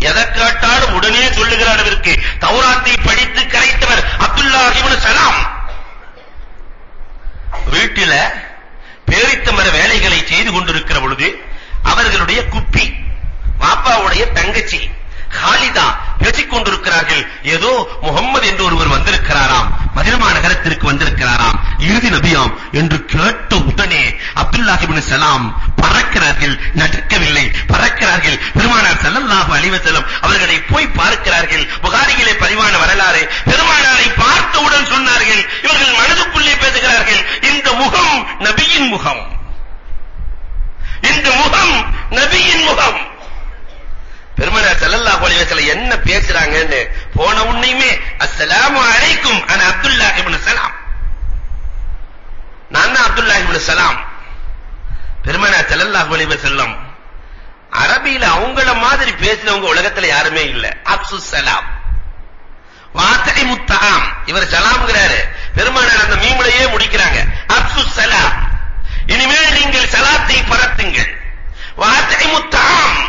எதை கேட்டாலும் உடனே சொல்லுகிற அளவிற்கு தௌராத்தை படித்து கரைத்தவர் அப்துல்லாஹ் இப்னு சலாம். வீட்டில பேரித்த மர வேலைகளை செய்து கொண்டிருக்கிற பொழுது அவர்களுடைய குப்பி வாப்பாவுடைய தங்கச்சி காலிதா பேசிக் கொண்டிருக்கிறார்கள். ஏதோ முகம்மது என்று ஒருவர் வந்திருக்கிறாராம், மதீனா நகரத்திற்கு வந்திருக்கிறாராம், இறுதி நபியாம் என்று கேட்ட உடனே அப்துல்லாஹ் இப்னு சலாம் பறக்கிறார்கள். நடக்கவில்லை, பறக்கிறார்கள். பெருமானார் ஸல்லல்லாஹு அலைஹி வஸல்லம் அவர்களை போய் பார்க்கிறார்கள். புகாரியிலே பதிவான வரலாறு. பெருமானாரை பார்த்தவுடன் சொன்னார்கள், இவர்கள் மனதுக்குள்ளே பேசுகிறார்கள், இந்த முகம் நபியின் முகம், இந்த முகம் நபியின் முகம். பெருமானார் ஸல்லல்லாஹு அலைஹி வஸல்லம் என்ன பேசுறாங்கன்னு போன உடனேயுமே அஸ்ஸலாமு அலைக்கும் அன அப்துல்லாஹ் இப்னு சலாம், நான் தான் அப்துல்லாஹ் இப்னு சலாம். பெருமானார் ஸல்லல்லாஹு அலைஹி வஸல்லம் அரபியில அவங்கள மாதிரி பேசினவங்க உலகத்துல யாருமே இல்ல. அப்சுஸ் சலாம் வாத்தகை முத்தாம், இவர் சலாம்ங்கறாரு. பெருமானார் அந்த மீமுலையே முடிக்கிறாங்க, அப்சுஸ் சலாம், இனிமேல் நீங்கள் சலாத்தை பரத்துங்கள். வாத்தகை முத்தாம்,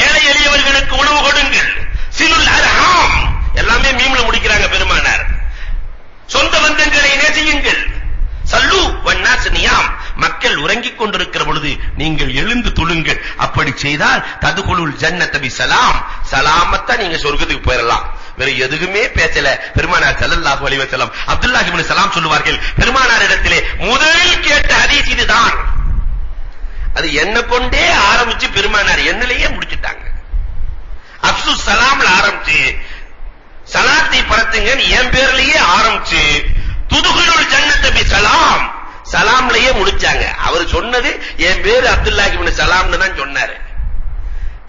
ஏழை எளியவர்களுக்கு உணவு கொடுங்கள். சிலுல் அர்ஹாம், எல்லாமே மீம்ல முடிக்கிறாங்க பெருமானார். சொந்த பந்தங்களை நேசியுங்கள். சல்லு வன்னாஸ் நியாம், மக்கள் உறங்கிக் கொண்டிருக்கிற பொழுது நீங்கள் எழுந்து தொழுங்கள். அப்படி செய்தால் ததுகுலுல் ஜன்னத பிஸலாம், சலாமத்தா நீங்க சொர்க்கத்துக்கு போயிரலாம். வேற எதுவுமே பேசல பெருமானார் ஸல்லல்லாஹு அலைஹி வஸல்லம். அப்துல்லாஹ் இப்னு சலாம் சொல்லுவார்கள், பெருமானாரிடத்திலே முதலில் கேட்ட ஹதீஸ் இதுதான். அது என்ன கொண்டே ஆரம்பிச்சு பெருமானார் என்னையே முடிச்சிட்டாங்க. அப்சு சலாம்ல ஆரம்பிச்சு சலாத்தை பரத்துங்க என் பேர்லயே ஆரம்பிச்சு துதுகுலுல் ஜன்னத பிஸலாம் சலாம்லயே முடிச்சாங்க. அவர் சொன்னது என் பேரு அப்துல்லாஹ் இப்னு சலாம்னு தான் சொன்னாரு.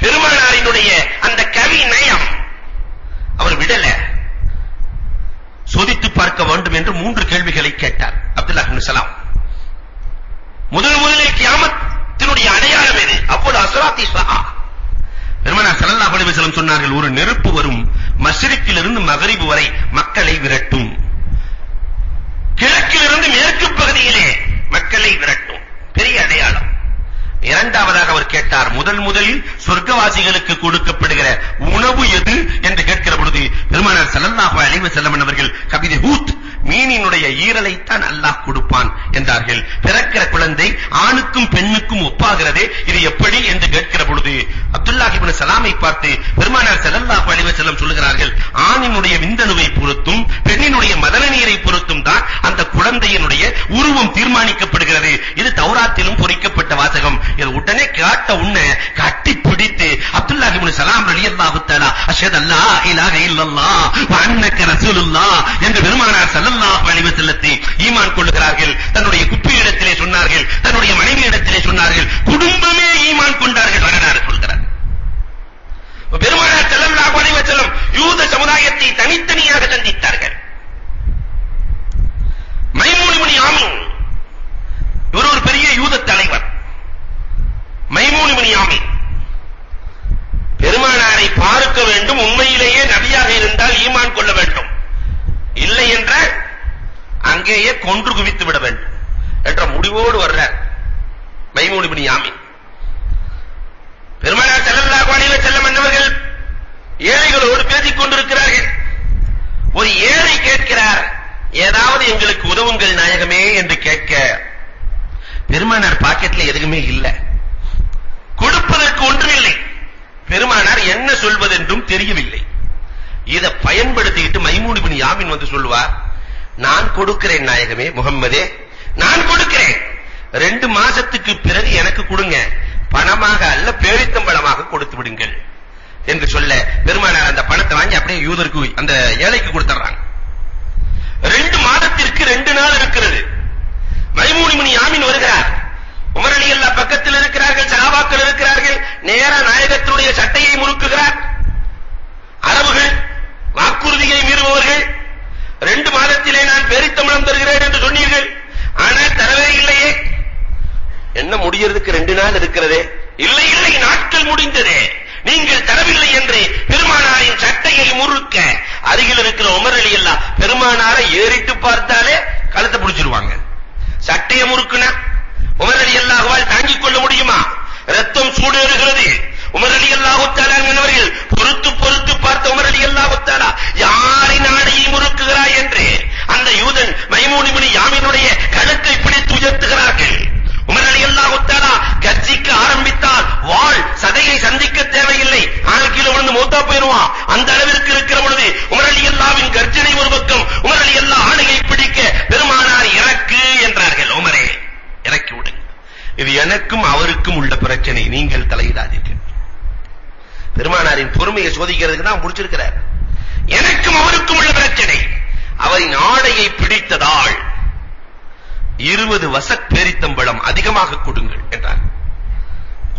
பெருமானாரினுடைய அந்த கவி நயம் அவர் விடல. சோதித்து பார்க்க வேண்டும் என்று 3 கேள்விகளை கேட்டார் அப்துல்லாஹ் இப்னு சலாம். முதலில் கியாமத்தினுடைய அடையாளம் எது? அப்போது அஸ்ராத்தி ஸஆ. பெருமானார் ஸல்லல்லாஹு அலைஹி வஸல்லம் சொன்னார்கள், ஒரு நெருப்பு வரும், மஸ்ரிக்கிலிருந்து மக்ரிப் வரை மக்களை விரட்டும், கிழக்கிலிருந்து மேற்கு பகுதியிலே மக்களை விரட்டும். பெரிய அடையாளம். இரண்டாவதாக அவர் கேட்டார், முதலில் சொர்க்கவாசிகளுக்கு கொடுக்கப்படுகிற உணவு எது என்று கேட்கிற பொழுது பெருமானார் ஸல்லல்லாஹு அலைஹி வஸல்லம் அவர்கள் கபித ஹூத், மீனினுடைய ஈரலைத்தான் அல்லாஹ் கொடுப்பான் என்றார்கள். பிறக்கிற குழந்தை ஆணுக்கும் பெண்ணுக்கும் ஒப்பாகிறதே, இது எப்படி என்று கேட்கிற பொழுது அப்துல்லாஹ் இப்னு சலாமை பார்த்து பெருமானார் ஸல்லல்லாஹு அலைஹி வஸல்லம் சொல்கிறார்கள், ஆணினுடைய விந்தணுவை பொறுத்தும் பெண்ணினுடைய மதன நீரை பொறுத்தும் தான் அந்த குழந்தையினுடைய உருவம் தீர்மானிக்கப்படுகிறது. இது தௌராத்திலும் பொறிக்கப்பட்ட வாசகம். இது உடனே கேட்ட உன்னை கட்டி பிடித்து அப்துல்லாஹ் இப்னு சலாம் ரலியல்லாஹு தஆலா அஷ்ஹது அல்லா இலாஹ இல்லல்லாஹ் வ அன்னக ரசூலுல்லாஹ் என்று பெருமானார் ஸல்லல்லாஹு அலைஹி வஸல்லத்தை ஈமான் கொள்கிறார்கள். தன்னுடைய குப்பியிடத்திலே சொன்னார்கள், தன்னுடைய மனைவியிடத்திலே சொன்னார்கள், குடும்பமே ஈமான் கொண்டார்கள். வரலாறு சொல்கிறார். பெருமானார் ஸல்லல்லாஹு அலைஹி வஸல்லம் யூத சமுதாயத்தை தனித்தனியாக சந்தித்தார்கள். மைமூன் இப்னு யாமின் இவர் ஒரு பெரிய யூத தலைவர். மைமூன் இப்னு யாமின் பெருமானாரை பார்க்க வேண்டும், உண்மையிலேயே நபியாக இருந்தால் ஈமான் கொள்ள வேண்டும், இல்லை என்றால் அங்கேயே கொன்று குவித்து விட வேண்டும் என்ற முடிவோடு வர்றார் மைமூன் இப்னு யாமின். பெருமானார் ஸல்லல்லாஹு அலைஹி வஸல்லம் என்பவர்கள் ஏழைகளோடு பேசிக் கொண்டிருக்கிறார்கள். ஒரு ஏழை கேட்கிறார், ஏதாவது எங்களுக்கு உதவுங்கள் நாயகமே என்று கேட்க பெருமானார் பாக்கெட்ல எதுவுமே இல்லை, கொடுப்பதற்கு ஒன்றுமில்லை. பெருமானார் என்ன சொல்வதென்றும் தெரியவில்லை. இதை பயன்படுத்திட்டு மைமூன் இப்னு யாமின் வந்து சொல்லுவார், நான் கொடுக்கிறேன் நாயகமே முகம்மதே, நான் கொடுக்கிறேன், 2 மாசத்துக்கு பிறகு எனக்கு கொடுங்க, பணமாக அல்ல பேரித்தம்பழமாக கொடுத்து விடுங்கள் என்று சொல்ல பெருமானார் அந்த பணத்தை வாங்கி அப்படியே யூதருக்கு அந்த ஏழைக்கு கொடுத்துறாங்க. 2 மாதத்திற்கு 2 நாள் இருக்கிறது. மைமூன் இப்னு யாமின் வருகிறார். உமர் ரலியல்லாஹு பக்கத்தில் இருக்கிறார்கள், சஹாபாக்கள் இருக்கிறார்கள். நேரா நாயகத்துடைய சட்டையை முறுக்குகிறார். அரபுகள் முடியறதுக்கு 2 நாள் இருக்கிறதே. இல்லை இல்லை, நாட்கள் முடிந்ததே. நீங்கள் தரவில்லை என்று பெருமானாரின் சட்டையை முறுக்க அருகில் இருக்கிற உமர் ரலியல்லாஹு பெருமானாரை ஏறிட்டு பார்த்தாலே கழுத்தை பிடிச்சிருவாங்க. சட்டையை முறுக்குனா உமர் ரலியல்லாஹுவால் தாங்கிக் கொள்ள முடியுமா? ரத்தம் சூடேறுகிறது. உமர் ரலியல்லாஹு தஆலா அவர்கள் பொறுத்து பொறுத்து பார்த்த உமர் ரலியல்லாஹு தஆலா யாரின் ஆடையை முறுக்குகிறாய் என்று அந்த யூதன் மைமூன் இப்னு யாமினுடைய கழுத்தை பிடித்து உயர்த்துகிறார்கள். உமர் ரலியல்லாஹு தஆலா கர்ஜிக்க ஆரம்பித்தால் வாள் சதையை சந்திக்க தேவையில்லை, ஆளுக்கில விழுந்து மூத்தா போயிடுவான். அந்த அளவிற்கு இருக்கிற பொழுது உமர் ரலியல்லாஹுவின் கர்ஜனை ஒரு பக்கம், உமர் ரலியல்லாஹு ஆணையை பிடிக்க பெருமானார் இறக்கு என்றார்கள். உமரே இறக்கி விடுங்க, இது எனக்கும் அவருக்கும் உள்ள பிரச்சனை, நீங்கள் தலையிடாதீர்கள். பெருமானாரின் பொறுமையை சோதிக்கிறதுக்கு தான் முடிச்சிருக்கிறார். எனக்கும் அவருக்கும் உள்ள பிரச்சனை, அவரின் ஆடையை பிடித்ததால் 20 வசக் பேரித்தம்பழம் அதிகமாக கொடுங்கள் என்றார்.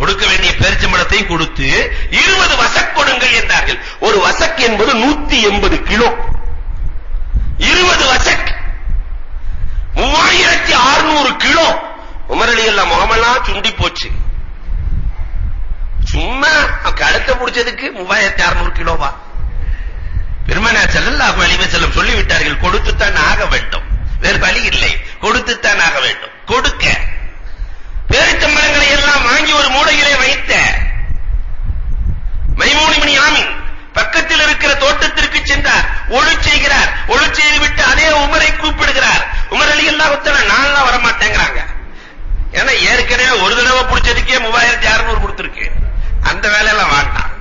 கொடுக்க வேண்டிய பேரிச்சம்பழத்தையும் கொடுத்து 20 வசக் கொடுங்கள் என்றார்கள். ஒரு வசக் என்பது 180 கிலோ. 20 வசக் 3600 கிலோ. உமர் ரலியல்லாஹு முகமெல்லாம் சுண்டி போச்சு. சும்மா கழுத்தை பிடிச்சதுக்கு 3600 கிலோவா? பெருமானார் ஸல்லல்லாஹு அலைஹி வஸல்லம் சொல்லிவிட்டார்கள், கொடுத்துத்தான் ஆக வேண்டும், வேறு வழி இல்லை, கொடுத்துத்தான் ஆக வேண்டும். கொடுக்க பேரிச்சம்பழங்களை எல்லாம் வாங்கி ஒரு மூடையிலே வைத்த மைமூன் இப்னு யாமின் பக்கத்தில் இருக்கிற தோட்டத்திற்கு சென்றார். ஒழு செய்கிறார். ஒழு செய்து விட்டு அதே உமரை கூப்பிடுகிறார். உமர் ரலியல்லாஹு தஆலா நான் வர மாட்டேங்கறாங்க. ஏன்னா ஏற்கனவே ஒரு தடவை பிடிச்சதுக்கே 3600 கொடுத்திருக்கு. அந்த வேலையெல்லாம் வேண்டாம்.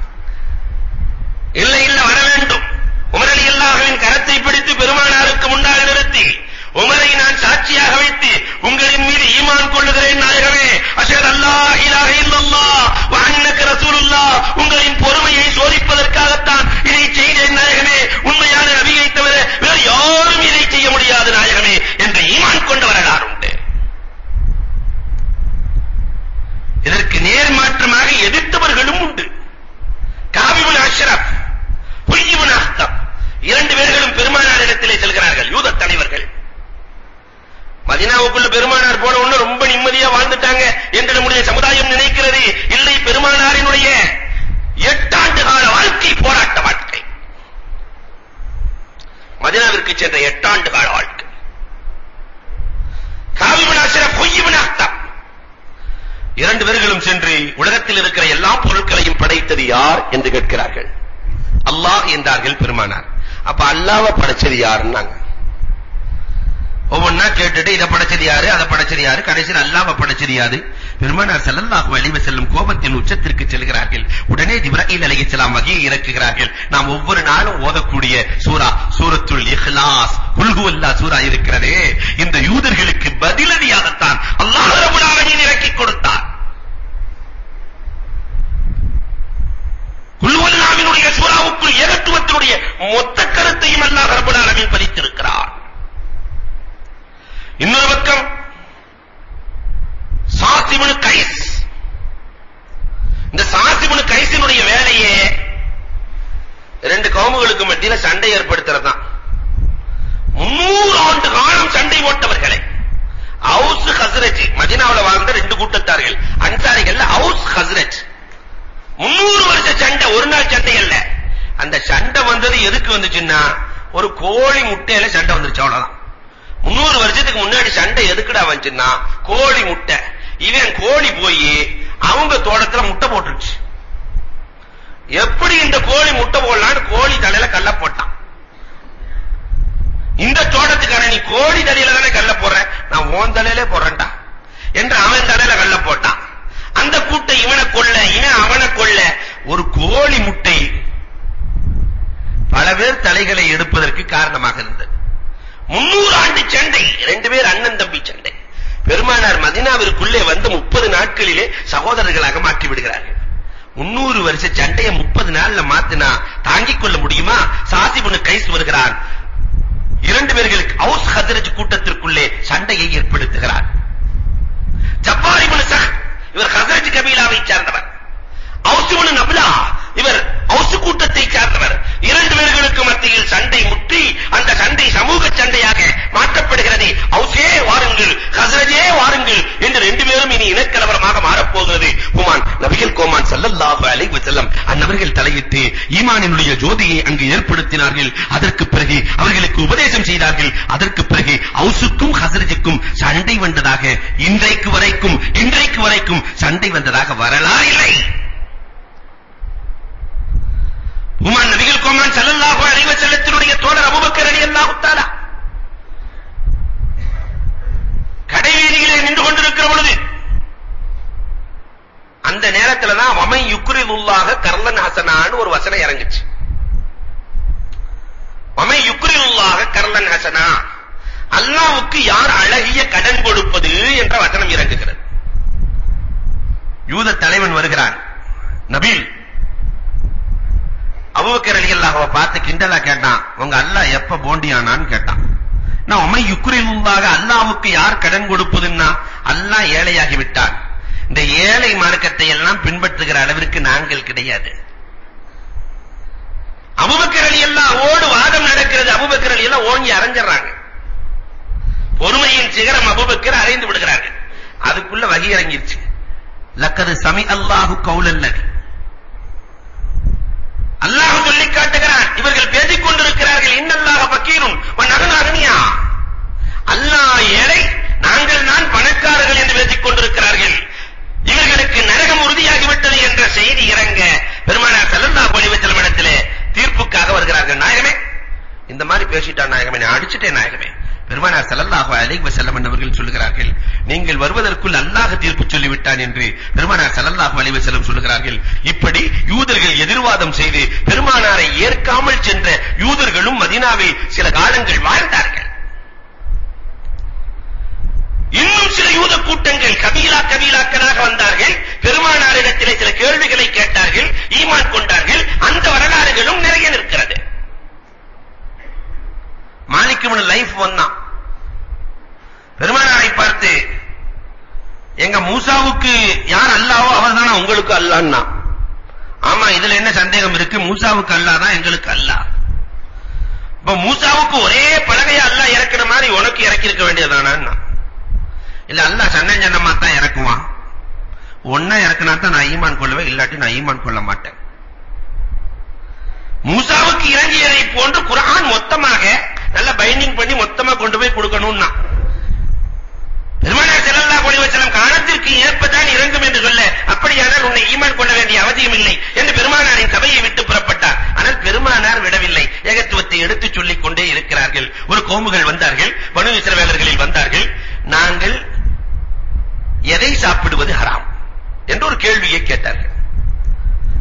இல்லை இல்ல வர வேண்டும். உமர் ரலியல்லாஹுவின் கரத்தை பிடித்து பெருமானாருக்கு முன்னால் நிறுத்தி, உமரை நான் சாட்சியாக வைத்து உங்களின் மீது ஈமான் கொள்ளுகிறேன் நாயகமே, அஷ்ஹது அல்லா இலாஹ இல்லல்லாஹ் வ அன்னக ரசூலுல்லாஹ், உங்களின் பொறுமையை சோதிப்பதற்காகத்தான் இதை செய்தேன் நாயகமே, உண்மையான நபியை தவிர வேறு யாரும் இதை செய்ய முடியாது நாயகமே என்று ஈமான் கொண்ட வரலாறு உண்டு. இதற்கு நேர்மாற்றமாக எதிர்த்தவர்களும் உண்டு. கஅப் இப்னு அஷ்ரஃப், ஹுய் இப்னு அக்தப், 2 பேர்களும் பெருமானார் இடத்திலே செல்கிறார்கள். யூத தலைவர்கள் மதீனாவுக்குள்ள பெருமானார் போன உடனே ரொம்ப நிம்மதியா வாழ்ந்துட்டாங்க என்று நம்முடைய சமுதாயம் நினைக்கிறது. இல்லை, பெருமானாரினுடைய 8 ஆண்டு கால வாழ்க்கை போராட்ட வாழ்க்கை. மதீனாவிற்கு சென்ற 8 ஆண்டு கால வாழ்க்கை. கஅப் இப்னு அஷ்ரஃப், ஹுய் இப்னு அக்தப் 2 பேர்களும் சென்று உலகத்தில் இருக்கிற எல்லா பொருட்களையும் படைத்தது யார் என்று கேட்கிறார்கள். அல்லாஹ் என்றார்கள் பெருமானார். அப்ப அல்லாஹ்வை படைச்சது யாருன்னாங்க. ஒவ்வொன்னா கேட்டுட்டு இத படைச்சது யாரு, அத படைச்சது யாரு, கடைசியில் அல்லாஹ்வை படைச்சது யாரு? பெருமானார் ஸல்லல்லாஹு அலைஹி வஸல்லம் கோபத்தின் உச்சத்திற்கு செல்கிறார்கள். உடனே ஜிப்ராயில் அலைஹிஸ்ஸலாம் வஹீயை இறக்குகிறார்கள். நாம் ஒவ்வொரு நாளும் ஓதக்கூடிய சூரா சூரத்துல் இக்லாஸ், குல் ஹுவல்லாஹ் சூரா இருக்கிறதே, இந்த யூதர்களுக்கு பதிலடியாகத்தான் அல்லாஹ் ரப்பல் ஆலமீன் இறக்கி கொடுத்தார். குல் ஹுவல்லாஹ்வினுடைய சூராவுக்குள் ஏகத்துவத்தினுடைய மொத்த கருத்தையும் அல்லாஹ் ரப்பல் ஆலமீன் பதித்திருக்கிறார். இன்னொரு பக்கம் சாத் இப்னு கைஸ், இந்த சாத் இப்னு கைஸினுடைய வேலையே 2 கவுமுகளுக்கு மத்தியில சண்டை ஏற்படுத்துறதுதான். 300 ஆண்டு காலம் சண்டை போட்டவர்களை அவுஸ் ஹஸ்ரஜ், மதீனாவுல வாழ்ந்த 2 கூட்டத்தார்கள், அன்சாரிகள்ல அவுஸ் ஹஸ்ரஜ். 300 வருஷ சண்டை, ஒரு நாள் சண்டை அல்ல. அந்த சண்டை வந்தது எதுக்கு வந்துச்சுன்னா, ஒரு கோழி முட்டையில சண்டை வந்துருச்சு, அவ்வளவுதான். 300 வருஷத்துக்கு முன்னாடி சண்டை எதுக்குடா வந்துச்சுன்னா, கோழி முட்டை. இவன் கோழி போய் அவங்க தோட்டத்துல முட்டை போட்டுருச்சு. எப்படி இந்த கோழி முட்டை போடலான்னு கோழி தலையில கல்ல போட்டான். இந்த தோட்டத்துக்கான நீ கோழி தலையில தானே கல்ல போடுற, நான் உன் தலையிலே போடுறேன்டா என்று அவன் தலையில கல்ல போட்டான். அந்த கூட்டை இவனை கொல்ல, இவன் அவனை கொல்ல. ஒரு கோழி முட்டை பல பேர் தலைகளை எடுப்பதற்கு காரணமாக இருந்தது. 300 ஆண்டு சண்டை, 2 பேர் அண்ணன் தம்பி சண்டை. பெருமானார் மதீனாவிற்குள்ளே வந்து 30 நாட்களிலே சகோதரர்களாக மாற்றி விடுகிறார்கள். 300 வருஷ சண்டைய 30 நாள்ல மாத்தினா தாங்கிக் கொள்ள முடியுமா? சாத் இப்னு கைஸ் வருகிறார். 2 பேர்களுக்கு அவுஸ் ஹஸ்ரஜ் கூட்டத்திற்குள்ளே சண்டையை ஏற்படுத்துகிறார். ஜப்பார் இப்னு சஹ், இவர் ஹஸ்ரஜ் கபீலாவை சார்ந்தவர். அவுஸ் இப்னு நப்லா, இவர் அவுஸ் கூட்டத்தை சார்ந்தவர். 2 பேர்களுக்கு மத்தியில் சண்டை முற்றி அந்த சண்டை சமூக சண்டையாக மாற்றப்படுகிறது. அவுஸே வாருங்கள், ஹஸ்ரஜே வாருங்கள் என்று 2 பேரும் இனி இனக்கலவரமாக அவர்கள் தலையிட்டு ஈமானினுடைய ஜோதியை அங்கு ஏற்படுத்தினார்கள். அதற்கு பிறகு அவர்களுக்கு உபதேசம் செய்தார்கள். அதற்கு பிறகு அவுசுக்கும் ஹஸ்ரஜுக்கும் சண்டை வந்ததாக இன்றைக்கு வரைக்கும் சண்டை வந்ததாக வரலாறு இல்லை. உமர் நபிகள் கோமான் ஸல்லல்லாஹு அலைஹி வஸல்லத்தினுடைய தோழர் அபூபக்கர் ரலியல்லாஹு தஆலா கடைவீதியிலே நின்று கொண்டிருக்கிற பொழுது அந்த நேரத்துல தான் வமை யுக்ரிதுல்லாஹ கர்லன் ஹஸனான்னு ஒரு வசனம் இறங்குச்சு. வமை யுக்ரிதுல்லாஹ கர்லன் ஹஸனா, அல்லாஹ்வுக்கு யார் அழகிய கடன் கொடுப்பது என்ற வசனம் இறங்குகிறது. யூத தலைவன் வருகிறான், நபீல் அபூபக்கர் ரலியல்லாஹு பார்த்து கிண்டலா கேட்டான், உங்க அல்லாஹ் எப்ப போண்டியானான்னு கேட்டான். நான் வமை யுக்ரிதுல்லாஹ, அல்லாஹ்வுக்கு யார் கடன் கொடுப்பதுன்னா அல்லாஹ் ஏழையாகி விட்டான். இந்த ஏழை மார்க்கத்தை எல்லாம் பின்பற்றுகிற அளவிற்கு நாங்கள் கிடையாது. அபூபக்கர் ரலியல்லாஹு வாதம் நடக்கிறது. அபூபக்கர் ரலியல்லாஹு ஓங்கி அரைஞ்சறாங்க. பொறுமையின் சிகரம் அபூபக்கர் அறைந்து விடுகிறார்கள். அதுக்குள்ள வகி இறங்கிருச்சு. லக்கது சமி அல்லாஹு கௌலல்லதி, அல்லாஹ் சொல்லி காட்டுகிறான், இவர்கள் பேசிக் கொண்டிருக்கிறார்கள், இன்னல்லாஹ ஃபகீருன் வ நஹ்னு அக்னியா, அல்லாஹ் ஏழை, நாங்கள் நான் பணக்காரர்கள் என்று பேசிக் கொண்டிருக்கிறார்கள். இவர்களுக்கு நரகம் உறுதியாகிவிட்டது என்ற செய்தி இறங்க பெருமானார் ஸல்லல்லாஹு அலைஹி வஸல்லம் இடத்திலே தீர்ப்புக்காக வருகிறார்கள். நாயகமே, இந்த மாதிரி பேசிட்டான் நாயகமே, நான் அடிச்சிட்டேன் நாயகமே. பெருமானார் ஸல்லல்லாஹு அலைஹி வஸல்லம் அவர்கள் சொல்கிறார்கள், நீங்கள் வருவதற்குள் அல்லாஹ் தீர்ப்பு சொல்லிவிட்டான் என்று பெருமானார் ஸல்லல்லாஹு அலைஹி வஸல்லம் சொல்கிறார்கள். இப்படி யூதர்கள் எதிர்வாதம் செய்து பெருமானாரை ஏற்காமல் சென்ற யூதர்களும் மதீனாவில் சில காலங்கள் வாழ்ந்தார்கள். இன்னும் சில யூத கூட்டங்கள் கபீலாக்களாக வந்தார்கள். பெருமானாரிடத்திலே சில கேள்விகளை கேட்டார்கள், ஈமான் கொண்டார்கள். அந்த வரலாறுகளும் நிறைய இருக்கிறது. மாலிக் இப்னு லைஃப் வந்தான், பெருமானாரை பார்த்து, எங்க மூசாவுக்கு யார் அல்லாஹ்வோ அவர்தானா உங்களுக்கு அல்லாஹ்னா? ஆமா, இதுல என்ன சந்தேகம் இருக்கு? மூசாவுக்கு அல்லாஹ் தான் எங்களுக்கு அல்லாஹ். இப்ப மூசாவுக்கு ஒரே பலகையை அல்லாஹ் இறக்குற மாதிரி உனக்கு இறக்கி இருக்க வேண்டியதானா? இல்ல, அல்லாஹ் சன்னமா தான் இறக்குவான். ஒன்னா இறக்குனா தான் நான் ஈமான் கொள்வேன், இல்லாட்டி நான் ஈமான் கொள்ள மாட்டேன். மூசாவுக்கு இறங்கியதை போன்று குர்ஆன் மொத்தமாக நல்ல பைண்டிங் பண்ணி மொத்தமா கொண்டு போய் கொடுக்கணும்னா, பெருமானார் ஸல்லல்லாஹு அலைஹி வஸல்லம் காலத்திற்கு ஏற்பதான் இறங்கும் என்று சொல்ல, அப்படியானால் உன்னை ஈமான் கொள்ள வேண்டிய அவசியம் இல்லை என்று பெருமானாரின் சபையை விட்டு புறப்பட்டார். ஆனால் பெருமானார் விடவில்லை, ஏகத்துவத்தை எடுத்துச் சொல்லிக் கொண்டே இருக்கிறார்கள். ஒரு கோமுகள் வந்தார்கள், பனு இஸ்ரவேலர்களில் வந்தார்கள். நாங்கள் எதை சாப்பிடுவது ஹராம் என்று ஒரு கேள்வியை கேட்டார்கள்.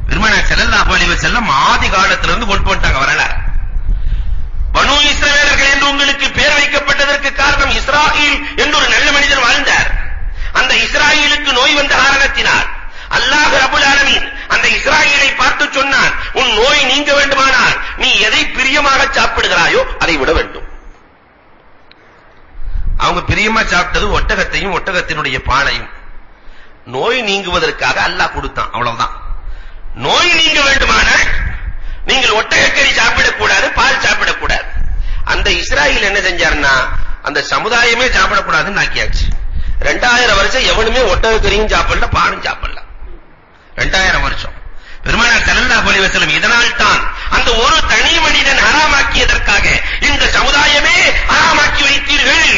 பெருமானார் ஸல்லல்லாஹு அலைஹி வஸல்லம் ஆதி காலத்திலிருந்து கொண்டு வந்துட்டாங்க வரலாறு. பனு இஸ்ரவேலர்கள் என்று உங்களுக்கு பேர் வைக்கப்பட்டதற்கு காரணம், இஸ்ராயீல் என்று ஒரு நல்ல மனிதர் வாழ்ந்தார். அந்த இஸ்ராயீலுக்கு நோய் வந்த காரணத்தினால் அல்லாஹ் ரப்பல் ஆலமீன் அந்த இஸ்ராயீலை பார்த்து சொன்னான், உன் நோய் நீங்க வேண்டுமானால் நீ எதை பிரியமாக சாப்பிடுகிறாயோ அதை விட வேண்டும். அவங்க பிரியமா சாப்பிட்டது ஒட்டகத்தையும் ஒட்டகத்தினுடைய பாலையும். நோய் நீங்குவதற்காக அல்லாஹ் கொடுத்தான், அவ்வளவுதான். நோய் நீங்க வேண்டுமானால் நீங்கள் ஒட்டகக்கறி சாப்பிடக்கூடாது, பால் சாப்பிடக்கூடாது. அந்த இஸ்ராயீல் என்ன செஞ்சாருன்னா, அந்த சமுதாயமே சாப்பிடக்கூடாதுன்னு ஆக்கியாச்சு. 2000 வருஷம் எவனுமே ஒட்டகக்கறியும் சாப்பிடல, பாலும் சாப்பிடல. 2000 வருஷம். பெருமானார் ஸல்லல்லாஹு அலைஹி வஸல்லம் இதனால் தான் அந்த ஒரு தனி மனிதன் ஹராமாக்கியதற்காக இந்த சமுதாயமே ஹராமாக்கி வைத்தீர்கள்,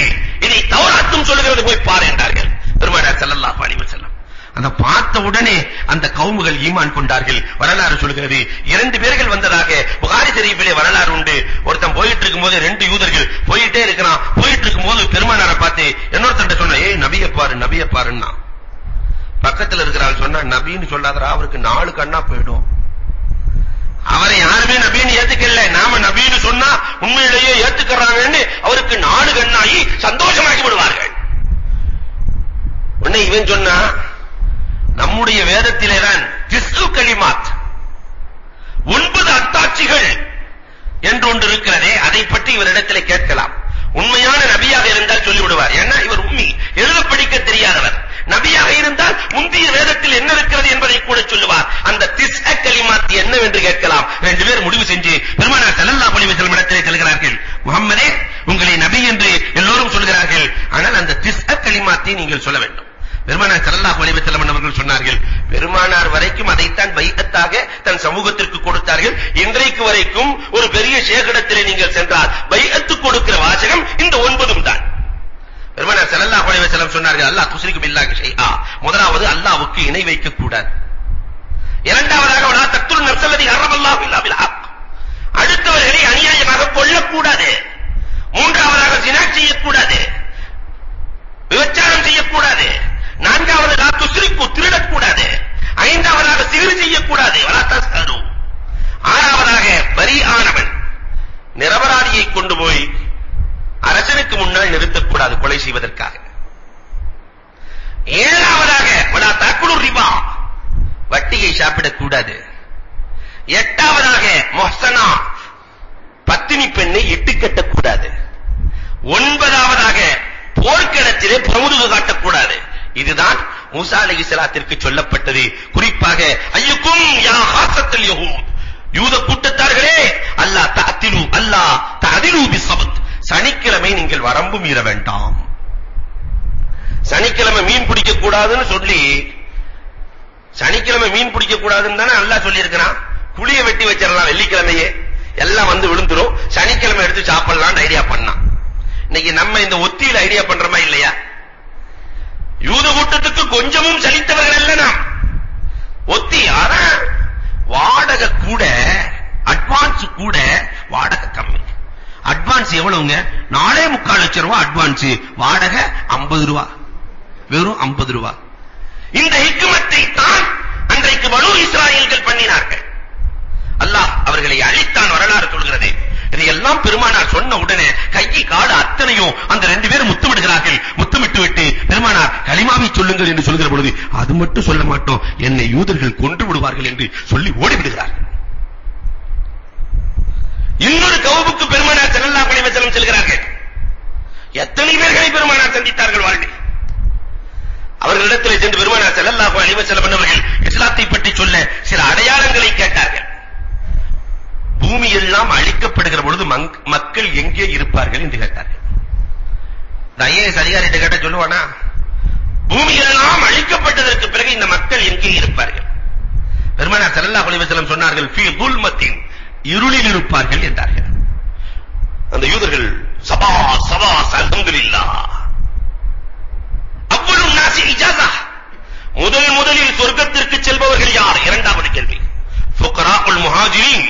இதை தௌராத்தும் சொல்லுகிறது, போய் பார் என்றார்கள் பெருமானார் ஸல்லல்லாஹு அலைஹி வஸல்லம். அந்த பார்த்த உடனே அந்த கவுமுகள் ஈமான் கொண்டார்கள். வரலாறு சொல்கிறது, 2 பேர்கள் வந்ததாக புகாரி ஷரீஃபிலே வரலாறு உண்டு. ஒருத்தன் போயிட்டு இருக்கும்போது 2 யூதர்கள் போயிட்டே இருக்கிறான். போயிட்டு இருக்கும்போது பெருமானாரை பார்த்து இன்னொருத்தன் சொன்னா, ஏய் நபியை பாருன்னா. பக்கத்துல இருக்கிறாள் சொன்னா, நபின்னு சொல்லாதரா, அவருக்கு 4 கண்ணா போயிடும். அவரை யாருமே நபின்னு ஏத்துக்கல, நாம நபின்னு சொன்னா உண்மையிலேயே ஏத்துக்கறாங்கன்னு அவருக்கு 4 கண்ணாகி சந்தோஷமாகி விடுவார்கள். உடனே இவன் சொன்னா, நம்முடைய வேதத்திலே தான் 9 கலிமாத் 9 அத்தாட்சிகள் என்று ஒன்று இருக்கிறதே, அதை பற்றி இவரிடத்திலே கேட்கலாம். உண்மையான நபியாக இருந்தால் சொல்லிவிடுவார். ஏன்னா இவர் உம்மி, எழுத படிக்க தெரியாதவர். நபியாக இருந்தால் முந்தைய வேதத்தில் என்ன இருக்கிறது என்பதை கூட சொல்லுவார். அந்த 9 கலிமாத் என்னவென்று கேட்கலாம். 2 பேர் முடிவு செஞ்சு பெருமானார் ஸல்லல்லாஹு அலைஹி வஸல்லம் இடத்திலே செல்கிறார்கள். முஹம்மதே, உங்களை நபி என்று எல்லோரும் சொல்கிறார்கள், ஆனால் அந்த 9 கலிமாத்தை நீங்கள் சொல்ல வேண்டும். பெருமானார் ஸல்லல்லாஹு அலைஹி வஸல்லம் அவர்கள் சொன்னார்கள், பெருமானார் வரைக்கும் அதைத்தான் பைஅத்தாக தன் சமூகத்திற்கு கொடுத்தார்கள். இன்றைக்கு வரைக்கும் ஒரு பெரிய ஷேகிடத்திலே நீங்கள் சென்றால் பைஅத்து கொடுக்கிற வாசகம் இந்த 9 தான். பெருமானார் ஸல்லல்லாஹு அலைஹி வஸல்லம் சொன்னார்கள், அல்லாஹ் துஸ்ரிகு பில்லாஹி ஷைஆ. முதலாவது அல்லாஹ்வுக்கு இணை வைக்க கூடாது. இரண்டாவதாக வலா தக்துல் நஃப்ஸல்லதி ஹர்ரமல்லாஹு இல்லா பில் ஹக். அடுத்தவர்களை அநியாயமாக கொல்லக்கூடாது. மூன்றாவதாக ஜினா செய்யக்கூடாது, விபச்சாரம் செய்யக்கூடாது. நான்காவது லா துஸ்ரிகு, திருடக்கூடாது. ஐந்தாவதாக சிகிர் செய்யக்கூடாது, வலா தஸ்ஹரு. ஆறாவதாக பரிஆனவன் நிரபராதியை கொண்டு போய் அரசனுக்கு முன்னால் நிறுத்தக்கூடாது கொலை செய்வதற்காக. ஏழாவதாக வலா தஅக்குலு ரிபா, வட்டியை சாப்பிடக்கூடாது. எட்டாவதாக முஹ்சனா, பத்தினி பெண்ணை இட்டு கட்டக்கூடாது. ஒன்பதாவதாக போர்க்களத்திலே பிரமுதுகு காட்டக்கூடாது. இதுதான் மூசா அலைஹிஸ்ஸலாத்திற்கு சொல்லப்பட்டது. குறிப்பாக ஐயுக்கும் யா ஹாஸத்துல் யஹூத், யூத கூட்டத்தார்களே, அல்லாஹ் தஅதிலு, அல்லாஹ் தஅதிலு பிஸ்ஸப்த், சனிக்கிழமை நீங்கள் வரம்பு மீற வேண்டாம். சனிக்கிழமை மீன் பிடிக்க கூடாதுன்னு சொல்லி, சனிக்கிழமை மீன் பிடிக்க கூடாதுன்னு தானே அல்லாஹ் சொல்லி இருக்கிறான். புளிய வெட்டி வச்சிரலாம் வெள்ளிக்கிழமையே, எல்லாம் வந்து விழுந்துரும். சனிக்கிழமை எடுத்து சாப்பிடலாம் ஐடியா பண்ணான். இன்னைக்கு நம்ம இந்த ஒத்தியில ஐடியா பண்றோமா இல்லையா? யூத கூட்டத்துக்கு கொஞ்சமும் சலித்தவர்கள் அல்ல நாம். ஒத்தி, ஆனா வாடகை கூட, அட்வான்ஸ் கூட வாடகை கம்மி. அட்வான்ஸ் எவ்வளவுங்க? 4.25 லட்சம் ரூபாய் அட்வான்ஸ், வாடகை 50 ரூபாய், வெறும் 50 ரூபாய். இந்த ஹிக்மத்தை தான் அன்றைக்கு பனூ இஸ்ராயீல்கள் பண்ணினார்கள். அல்லாஹ் அவர்களை அழித்தான், வரலாறு சொல்கிறது. இதையெல்லாம் பெருமானார் சொன்ன உடனே கையை காடு அத்தனையும் அந்த 2 பேரும் முத்தமிடுகிறார்கள். முத்தமிட்டு விட்டு பெருமானார் கலிமாவை சொல்லுங்கள் என்று சொல்கிற பொழுது, அது மட்டும் சொல்ல மாட்டோம், என்னை யூதர்கள் கொன்று விடுவார்கள் என்று சொல்லி ஓடிவிடுகிறார்கள். இன்னொரு கவுபுக்கு பெருமானார் ஸல்லல்லாஹு அலைஹி வஸல்லம் செல்கிறார்கள். எத்தனை பேர்களை பெருமானார் சந்தித்தார்கள் வாழ்வில். அவர்களிடத்தில் சென்று பெருமானார் ஸல்லல்லாஹு அலைஹி வஸல்லம் அவர்கள் இஸ்லாத்தை பற்றி சொல்ல சில அடையாளங்களை கேட்டார்கள். பூமி எல்லாம் அழிக்கப்படுகிற பொழுது மக்கள் எங்கே இருப்பார்கள் என்று கேட்டார்கள். ஐஏஎஸ் அதிகாரிகிட்ட கேட்ட சொல்லுவானா? பூமி எல்லாம் அழிக்கப்பட்டதற்கு பிறகு இந்த மக்கள் எங்கே இருப்பார்கள்? பெருமானார் ஸல்லல்லாஹு அலைஹி வஸல்லம் சொன்னார்கள், ஃபீ துல்மத்தின், இருளில் இருப்பார்கள் என்றார்கள். அந்த யூதர்கள் சபா சபா அல்ஹம்துலில்லாஹ், அவ்வளவு நாசி இஜாஸா, முதலில் சொர்க்கத்திற்கு செல்பவர்கள் யார்? இரண்டாவது கேள்வி. ஃபுகராஉல் முஹாஜிரின்,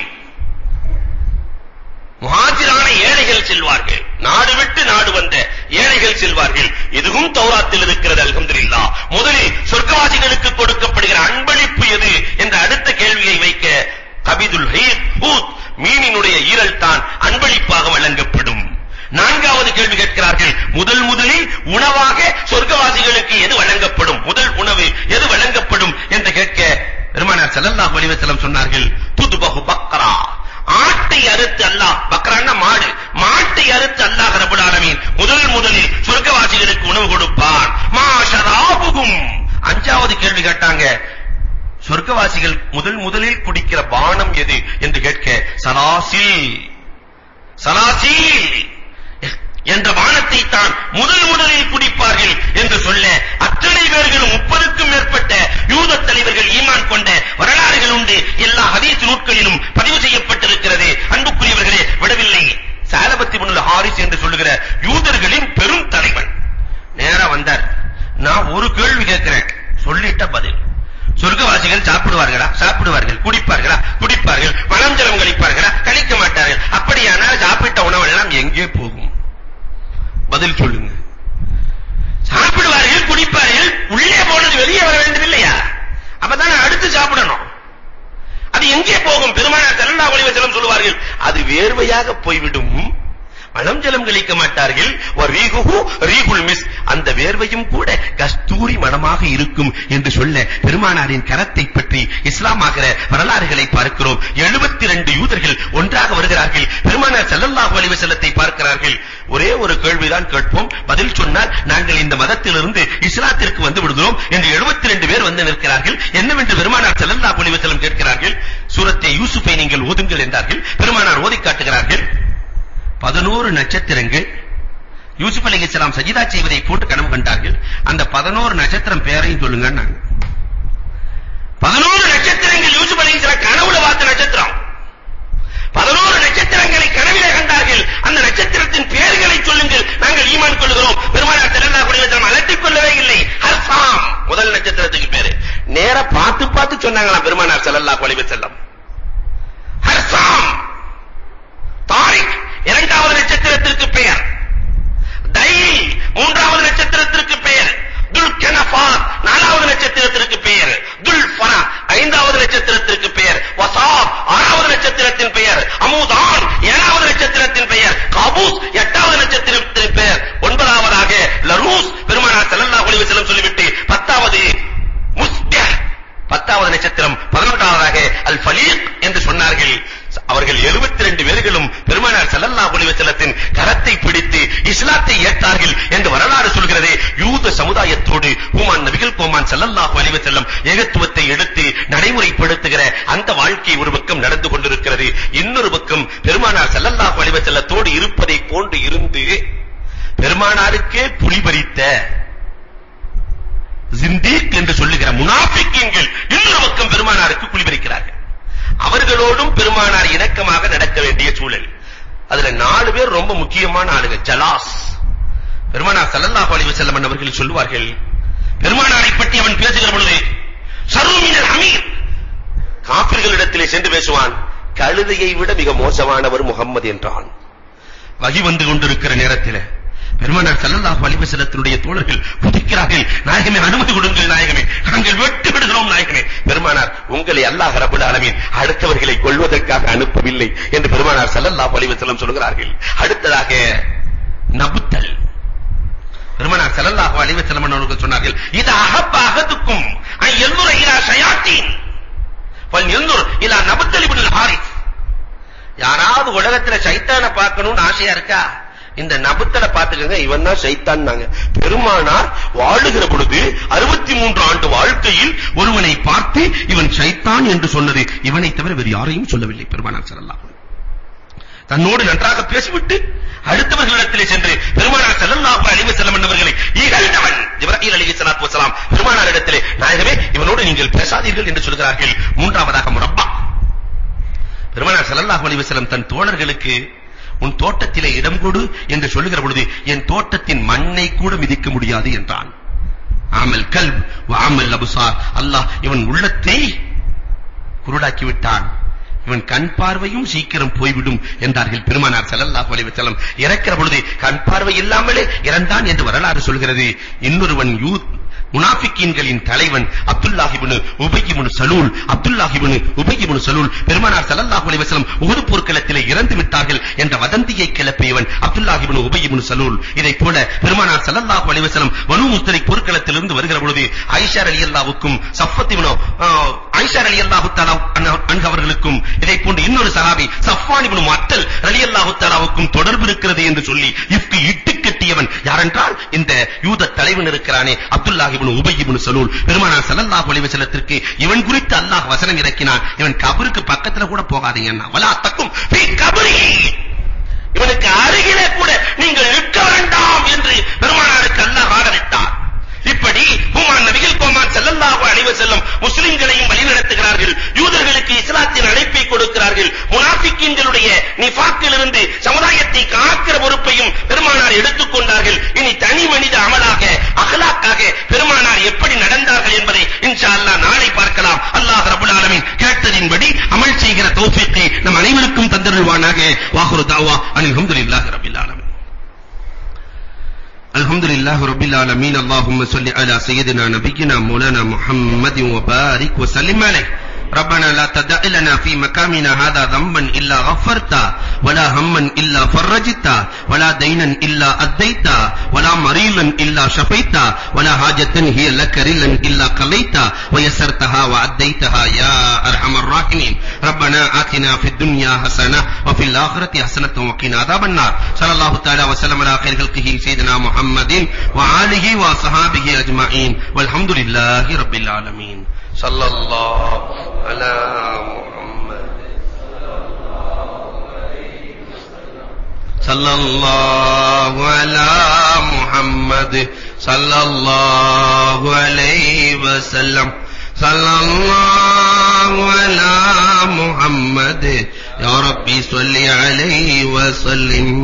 முஹாஜிரான ஏழைகள் செல்வார்கள். நாடு விட்டு நாடு வந்த ஏழைகள் செல்வார்கள். இதுவும் தௌராத்தில் இருக்கிறது. அல்ஹம்துலில்லாஹ். முதலில் சொர்க்கவாசிகளுக்கு கொடுக்கப்படுகிற அன்பளிப்பு எது என்ற அடுத்த கேள்வியை வைக்க, கபிதுல் ஹூத், மீனினுடைய ஈரல் தான் அன்பளிப்பாக வழங்கப்படும். நான்காவது கேள்வி கேட்கிறார்கள், முதலில் உணவாக சொர்க்கவாசிகளுக்கு எது வழங்கப்படும்? முதல் உணவு எது வழங்கப்படும் என்று கேட்க பெருமானார் ஸல்லல்லாஹு அலைஹி வஸல்லம் சொன்னார்கள், துதுபஹு பக்ரா, ஆட்டை அறுத்து அல்லாஹ், பக்ரான்னா மாடு, மாட்டை அறுத்து அல்லாஹ் ரப்பல் ஆலமீன் முதலில் சொர்க்கவாசிகளுக்கு உணவு கொடுப்பான். மா ஷராபுகும். அஞ்சாவது கேள்வி கேட்டாங்க, சொர்க்கவாசிகள் முதலில் குடிக்கிற பானம் எது என்று கேட்க, சலாசில் என்ற பானத்தை தான் முதலில் குடிப்பார்கள் என்று சொல்ல, அத்தனை பேர்களும் 30க்கும் மேற்பட்ட யூத தலைவர்கள் ஈமான் கொண்ட வரலாறுகள் உண்டு. எல்லா ஹதீஸ் நூல்களிலும் பதிவு செய்யப்பட்டிருக்கிறது. அன்புக்குரியவர்களே, விடவில்லை. சாலபத் இப்னுல் ஹாரிஸ் என்று சொல்லுகிற யூதர்களின் பெரும் தலைவன் நேரா வந்தார். நான் ஒரு கேள்வி கேட்கிறேன், சொல்லிட்ட பதில். சொர்க்கவாசிகள் சாப்பிடுவார்களா? சாப்பிடுவார்கள். குடிப்பார்களா? குடிப்பார்கள். பணம் ஜலம் கழிப்பார்களா? கழிக்க மாட்டார்கள். அப்படியானால் சாப்பிட்ட உணவெல்லாம் எங்கே போகும்? பதில் சொல்லுங்க. சாப்பிடுவார்கள், குடிப்பார்கள். உள்ளே போனது வெளியே வர வேண்டும் இல்லையா? அப்பதான் அடுத்து சாப்பிடணும். அது எங்கே போகும்? பெருமானார் ஸல்லல்லாஹு அலைஹி வஸல்லம் சொல்வார்கள், அது வேர்வையாக போய்விடும். பணம் ஜலம் கழிக்க மாட்டார்கள். வரீகுஹு ரீகுல் மிஸ், அந்த வேர்வையும் கூட கஸ்தூரி மணமாக இருக்கும் என்று சொல்ல, பெருமானாரின் கரத்தை பற்றி இஸ்லாமாகிற வரலாறுகளை பார்க்கிறோம். 72 யூதர்கள் ஒன்றாக வருகிறார்கள். பெருமானார் ஸல்லல்லாஹு அலைஹி வஸல்லத்தை பார்க்கிறார்கள். ஒரே ஒரு கேள்விதான் கேட்போம், பதில் சொன்னால் நாங்கள் இந்த மதத்திலிருந்து இஸ்லாத்திற்கு வந்து விடுகிறோம் என்று 72 பேர் வந்து நிற்கிறார்கள். என்னவென்று பெருமானார் ஸல்லல்லாஹு அலைஹி வஸல்லம் கேட்கிறார்கள். சூரத்தை யூசுஃபை நீங்கள் ஓதுங்கள் என்றார்கள். பெருமானார் ஓதி காட்டுகிறார்கள். 11 நட்சத்திரங்கள் யூசுப் அலைஹிஸ்ஸலாம் சஜிதா செய்வதை போட்டு கனவு கண்டார்கள். அந்த 11 நட்சத்திரம் பேரையும் சொல்லுங்கன்னாங்க. 11 நட்சத்திரங்கள் யூசுப் அலைஹிஸ்ஸலாம் கனவுல பார்த்த நட்சத்திரம். 11 நட்சத்திரங்களை கனவிலே கண்டார்கள். அந்த நட்சத்திரத்தின் பெயர்களை சொல்லுங்கள், நாங்கள் ஈமான் கொள்கிறோம். பெருமானார் ஸல்லல்லாஹு அலைஹி வஸல்லம் அலட்டிக் கொள்ளவே இல்லை. ஹர்சாம் முதல் நட்சத்திரத்துக்கு பேரு. நேரா பார்த்து சொன்னாங்களா பெருமானார் ஸல்லல்லாஹு அலைஹி வஸல்லம். ஹர்சாம். தாரிக் இரண்டாவது நட்சத்திரத்திற்கு பெயர். தைல் மூன்றாவது நட்சத்திரத்திற்கு பெயர். துல் கனஃபாத் நான்காவது நட்சத்திரத்திற்கு பெயர். துல் ஃபனா ஐந்தாவது நட்சத்திரத்திற்கு பெயர். வசாப் ஆறாவது நட்சத்திரத்தின் பெயர். அமுதான் ஏழாவது நட்சத்திரத்தின் பெயர். காபூஸ் எட்டாவது நட்சத்திரத்தின் பெயர். ஒன்பதாவதாக லரூஸ் பெருமானார் ஸல்லல்லாஹு அலைஹி வஸல்லம் சொல்லிவிட்டு 10வது முஸ்பிஹ் 10வது நட்சத்திரம். 11வதாக அல் ஃபலீக் என்று சொன்னார்கள். அவர்கள் 72 பேர்களும் பெருமானார் ஸல்லல்லாஹு அலைஹி வஸல்லத்தின் கரத்தை பிடித்து இஸ்லாத்தை ஏற்றார்கள் என்று வரலாறு சொல்கிறது. யூத சமுதாயத்தோடு ஹுமான் நபிகள் கோமான் ஸல்லல்லாஹு அலைஹி வஸல்லம் ஏகத்துவத்தை எடுத்து நடைமுறைப்படுத்துகிற அந்த வாழ்க்கை ஒரு பக்கம் நடந்து கொண்டிருக்கிறது. இன்னொரு பக்கம் பெருமானார் ஸல்லல்லாஹு அலைஹி வஸல்லத்தோடு இருப்பதை போன்று இருந்து பெருமானாருக்கே புலிபரித்த ஜிந்தீக் என்று சொல்லுகிற முனாஃபிக்கீன்கள் இன்னொரு பக்கம் பெருமானாருக்கு புலிபரிக்கிறார்கள். அவர்களோடும் பெருமானார் இணக்கமாக நடக்க வேண்டிய சூழல். அதுல 4 பேர் ரொம்ப முக்கியமான ஆளுங்க. ஜலாஸ் பெருமானார் ஸல்லல்லாஹு அலைஹி வஸல்லம் அவர்கள் சொல்வார்கள், பெருமானாரை பற்றி அவன் பேசுகிற பொழுது ஷர்ருமினல் ஹமீர், காபிர்களிடத்திலே சென்று பேசுவான், கழுதையை விட மிக மோசமானவர் முஹம்மது என்றான். வகி வந்து கொண்டிருக்கிற நேரத்தில் பெருமானார் ஸல்லல்லாஹு அலைஹி வஸல்லத்தினுடைய தோழர்கள் குதிக்கிறார்கள். நாயகமே அனுமதி கொடுங்கள் நாயகமே, நாங்கள் வெட்டு விடுகிறோம் நாயகமே. பெருமானார், உங்களை அல்லாஹ் ரப்பல் ஆலமீன் அடுத்தவர்களை கொல்வதற்காக அனுப்பவில்லை என்று பெருமானார் ஸல்லல்லாஹு அலைஹி வஸல்லம் சொல்கிறார்கள். அடுத்ததாக நபுத்தல் பெருமானார் ஸல்லல்லாஹு அலைஹி வஸல்லம் அவர்கள் சொன்னார்கள், இது அஹப்ப அஹதுக்கும் an யன்துர Ila ஷயாத்தீன் ஃபல்யன்துர் Ila நபுத்தல் Ibnul Harris. யாராவது உலகத்துல சைத்தானை பார்க்கணும்னு ஆசையா இருக்கா? இந்த நபுத்தலை பார்த்துக்கங்க, இவன் தான் ஷைத்தான்னாங்க. பெருமானார் வாழுகிற பொழுது 63 ஆண்டு வாழ்க்கையில் ஒருவனை பார்த்து இவன் ஷைத்தான் என்று சொன்னது இவனை தவிர வேறு யாரையும் சொல்லவில்லை பெருமானார் ஸல்லல்லாஹு. தன்னோடு நன்றாக பேசிவிட்டு அடுத்தவர்களிடத்திலே சென்று பெருமானார் ஸல்லல்லாஹு அலைஹி வஸல்லம் அவர்களை இகழ்ந்தவன் ஜிப்ரீல் அலைஹிஸ்ஸலாத்து வஸலாம் பெருமானாரிடத்திலே, நாயகமே இவனோடு நீங்கள் பேசாதீர்கள் என்று சொல்கிறார்கள். மூன்றாவதாக முரப்பா பெருமானார் ஸல்லல்லாஹு அலைஹி வஸல்லம் தன் தோழர்களுக்கு உன் தோட்டத்திலே இடம் கொடு என்று சொல்லுகிற பொழுது என் தோட்டத்தின் மண்ணை கூட மிதிக்க முடியாது என்றான். ஆமல் கல்ப் வஅமல் அப்சார், அல்லாஹ் இவன் உள்ளத்தை குருடாக்கி விட்டான், இவன் கண் பார்வையும் சீக்கிரம் போய்விடும் என்றார்கள் பெருமானார் ஸல்லல்லாஹு அலைஹி வஸல்லம். இறக்கிற பொழுது கண் பார்வை இல்லாமலே இறந்தான் என்று வரலாறு சொல்கிறது. இன்னொருவன் முனாஃபிக்கீன்களின் தலைவன் அப்துல்லாஹ் இப்னு உபை இப்னு சலூல். அப்துல்லாஹ் இப்னு உபை இப்னு சலூல் பெருமானார் ஸல்லல்லாஹு அலைஹி வஸல்லம் உஹது போர்க்களத்திலே இறந்து விட்டார்கள் என்ற வதந்தியை கிளப்பியவன் அப்துல்லாஹ் இப்னு உபை இப்னு சலூல். இதைப் போல பெருமானார் ஸல்லல்லாஹு அலைஹி வஸல்லம் பனூ முஸ்தலிக் போர்க்களத்திலிருந்து வருகிற பொழுது ஆயிஷா ரலியல்லாஹுக்கும் சஃபத் இப்னு ஆயிஷா ரலியல்லாஹு தஆலா அன்ஹா அவர்களுக்கும் இதைப் போன்று இன்னொரு சஹாபி சஃப்வான் இப்னு முஅத்தல் ரலியல்லாஹு தஆலாவுக்கும் தொடர்பு இருக்கிறது என்று சொல்லி இஃப்கு இட்டு கட்டியவன் யாரென்றால் இந்த யூத தலைவன் இருக்கிறானே அப்துல்லாஹ் இப்னு உபை இப்னு சலூல். பெருமானார் ஸல்லல்லாஹு அலைஹி வஸல்லத்திற்கு இவன் குறித்து அல்லாஹ் வசனம் இறக்கினான், இவன் கபருக்கு பக்கத்துல கூட போகாதீங்கன்னா, வலா தக்கும் ஃபீ கபரி, இவனுக்கு அருகிலே கூட நீங்கள் நிற்க வேண்டாம் என்று பெருமானாருக்கு அல்லாஹ் ஆணையிட்டார். இப்படி ஹுமான் நபிகள் கோமான் ஸல்லல்லாஹு அலைஹி வஸல்லம் முஸ்லிம்களையும் வழிநடத்துகிறார்கள். யூதர்களுக்கு இஸ்லாத்தின் அழைப்பை கொடுக்கிறார்கள். முனாஃபிக்கீன்களுடைய நிஃபாக்கிலிருந்து சமுதாயத்தை காக்கிற பொறுப்பையும் பெருமானார் எடுத்துக்கொண்டார்கள். இனி தனி மனித அமலாக அகலாக்காக பெருமானார் எப்படி நடந்தார்கள் என்பதை இன்ஷா அல்லாஹ் நாளை பார்க்கலாம். அல்லாஹ் ரப்பல் ஆலமீன் கேட்டதின்படி அமல் செய்கிற தௌஃபீக்கை நம் அனைவருக்கும் தந்தருள்வானாக. வாஹிரு தஅவா அனில் ஹம்துலில்லாஹி ரப்பில் ஆலமீன். الحمدلله رب العالمين. اللهم صل على سيدنا نبينا مولانا محمد وبارك وسلم عليه. ربنا لا تدع لنا في مقامنا هذا ذنبا إلا غفرته ولا هما إلا فرجته ولا دينا إلا أديته ولا مريضا إلا شفيته ولا حاجة هي لك رلا إلا قضيتها ويسرتها وأديتها يا أرحم الراحمين. ربنا آتنا في الدنيا حسنة وفي الآخرة حسنة وقنا عذاب النار. صلى الله تعالى وسلم على خير خلقه سيدنا محمد وآله وصحابه أجمعين والحمد لله رب العالمين. صلى الله على محمد ஸல்லல்லாஹு அலா முஹம்மது ஸல்லல்லாஹு அலைஹி வஸல்லம் ஸல்லல்லாஹு அலா முஹம்மது யா ரப்பி ஸல்லி அலைஹி வஸல்லிம்.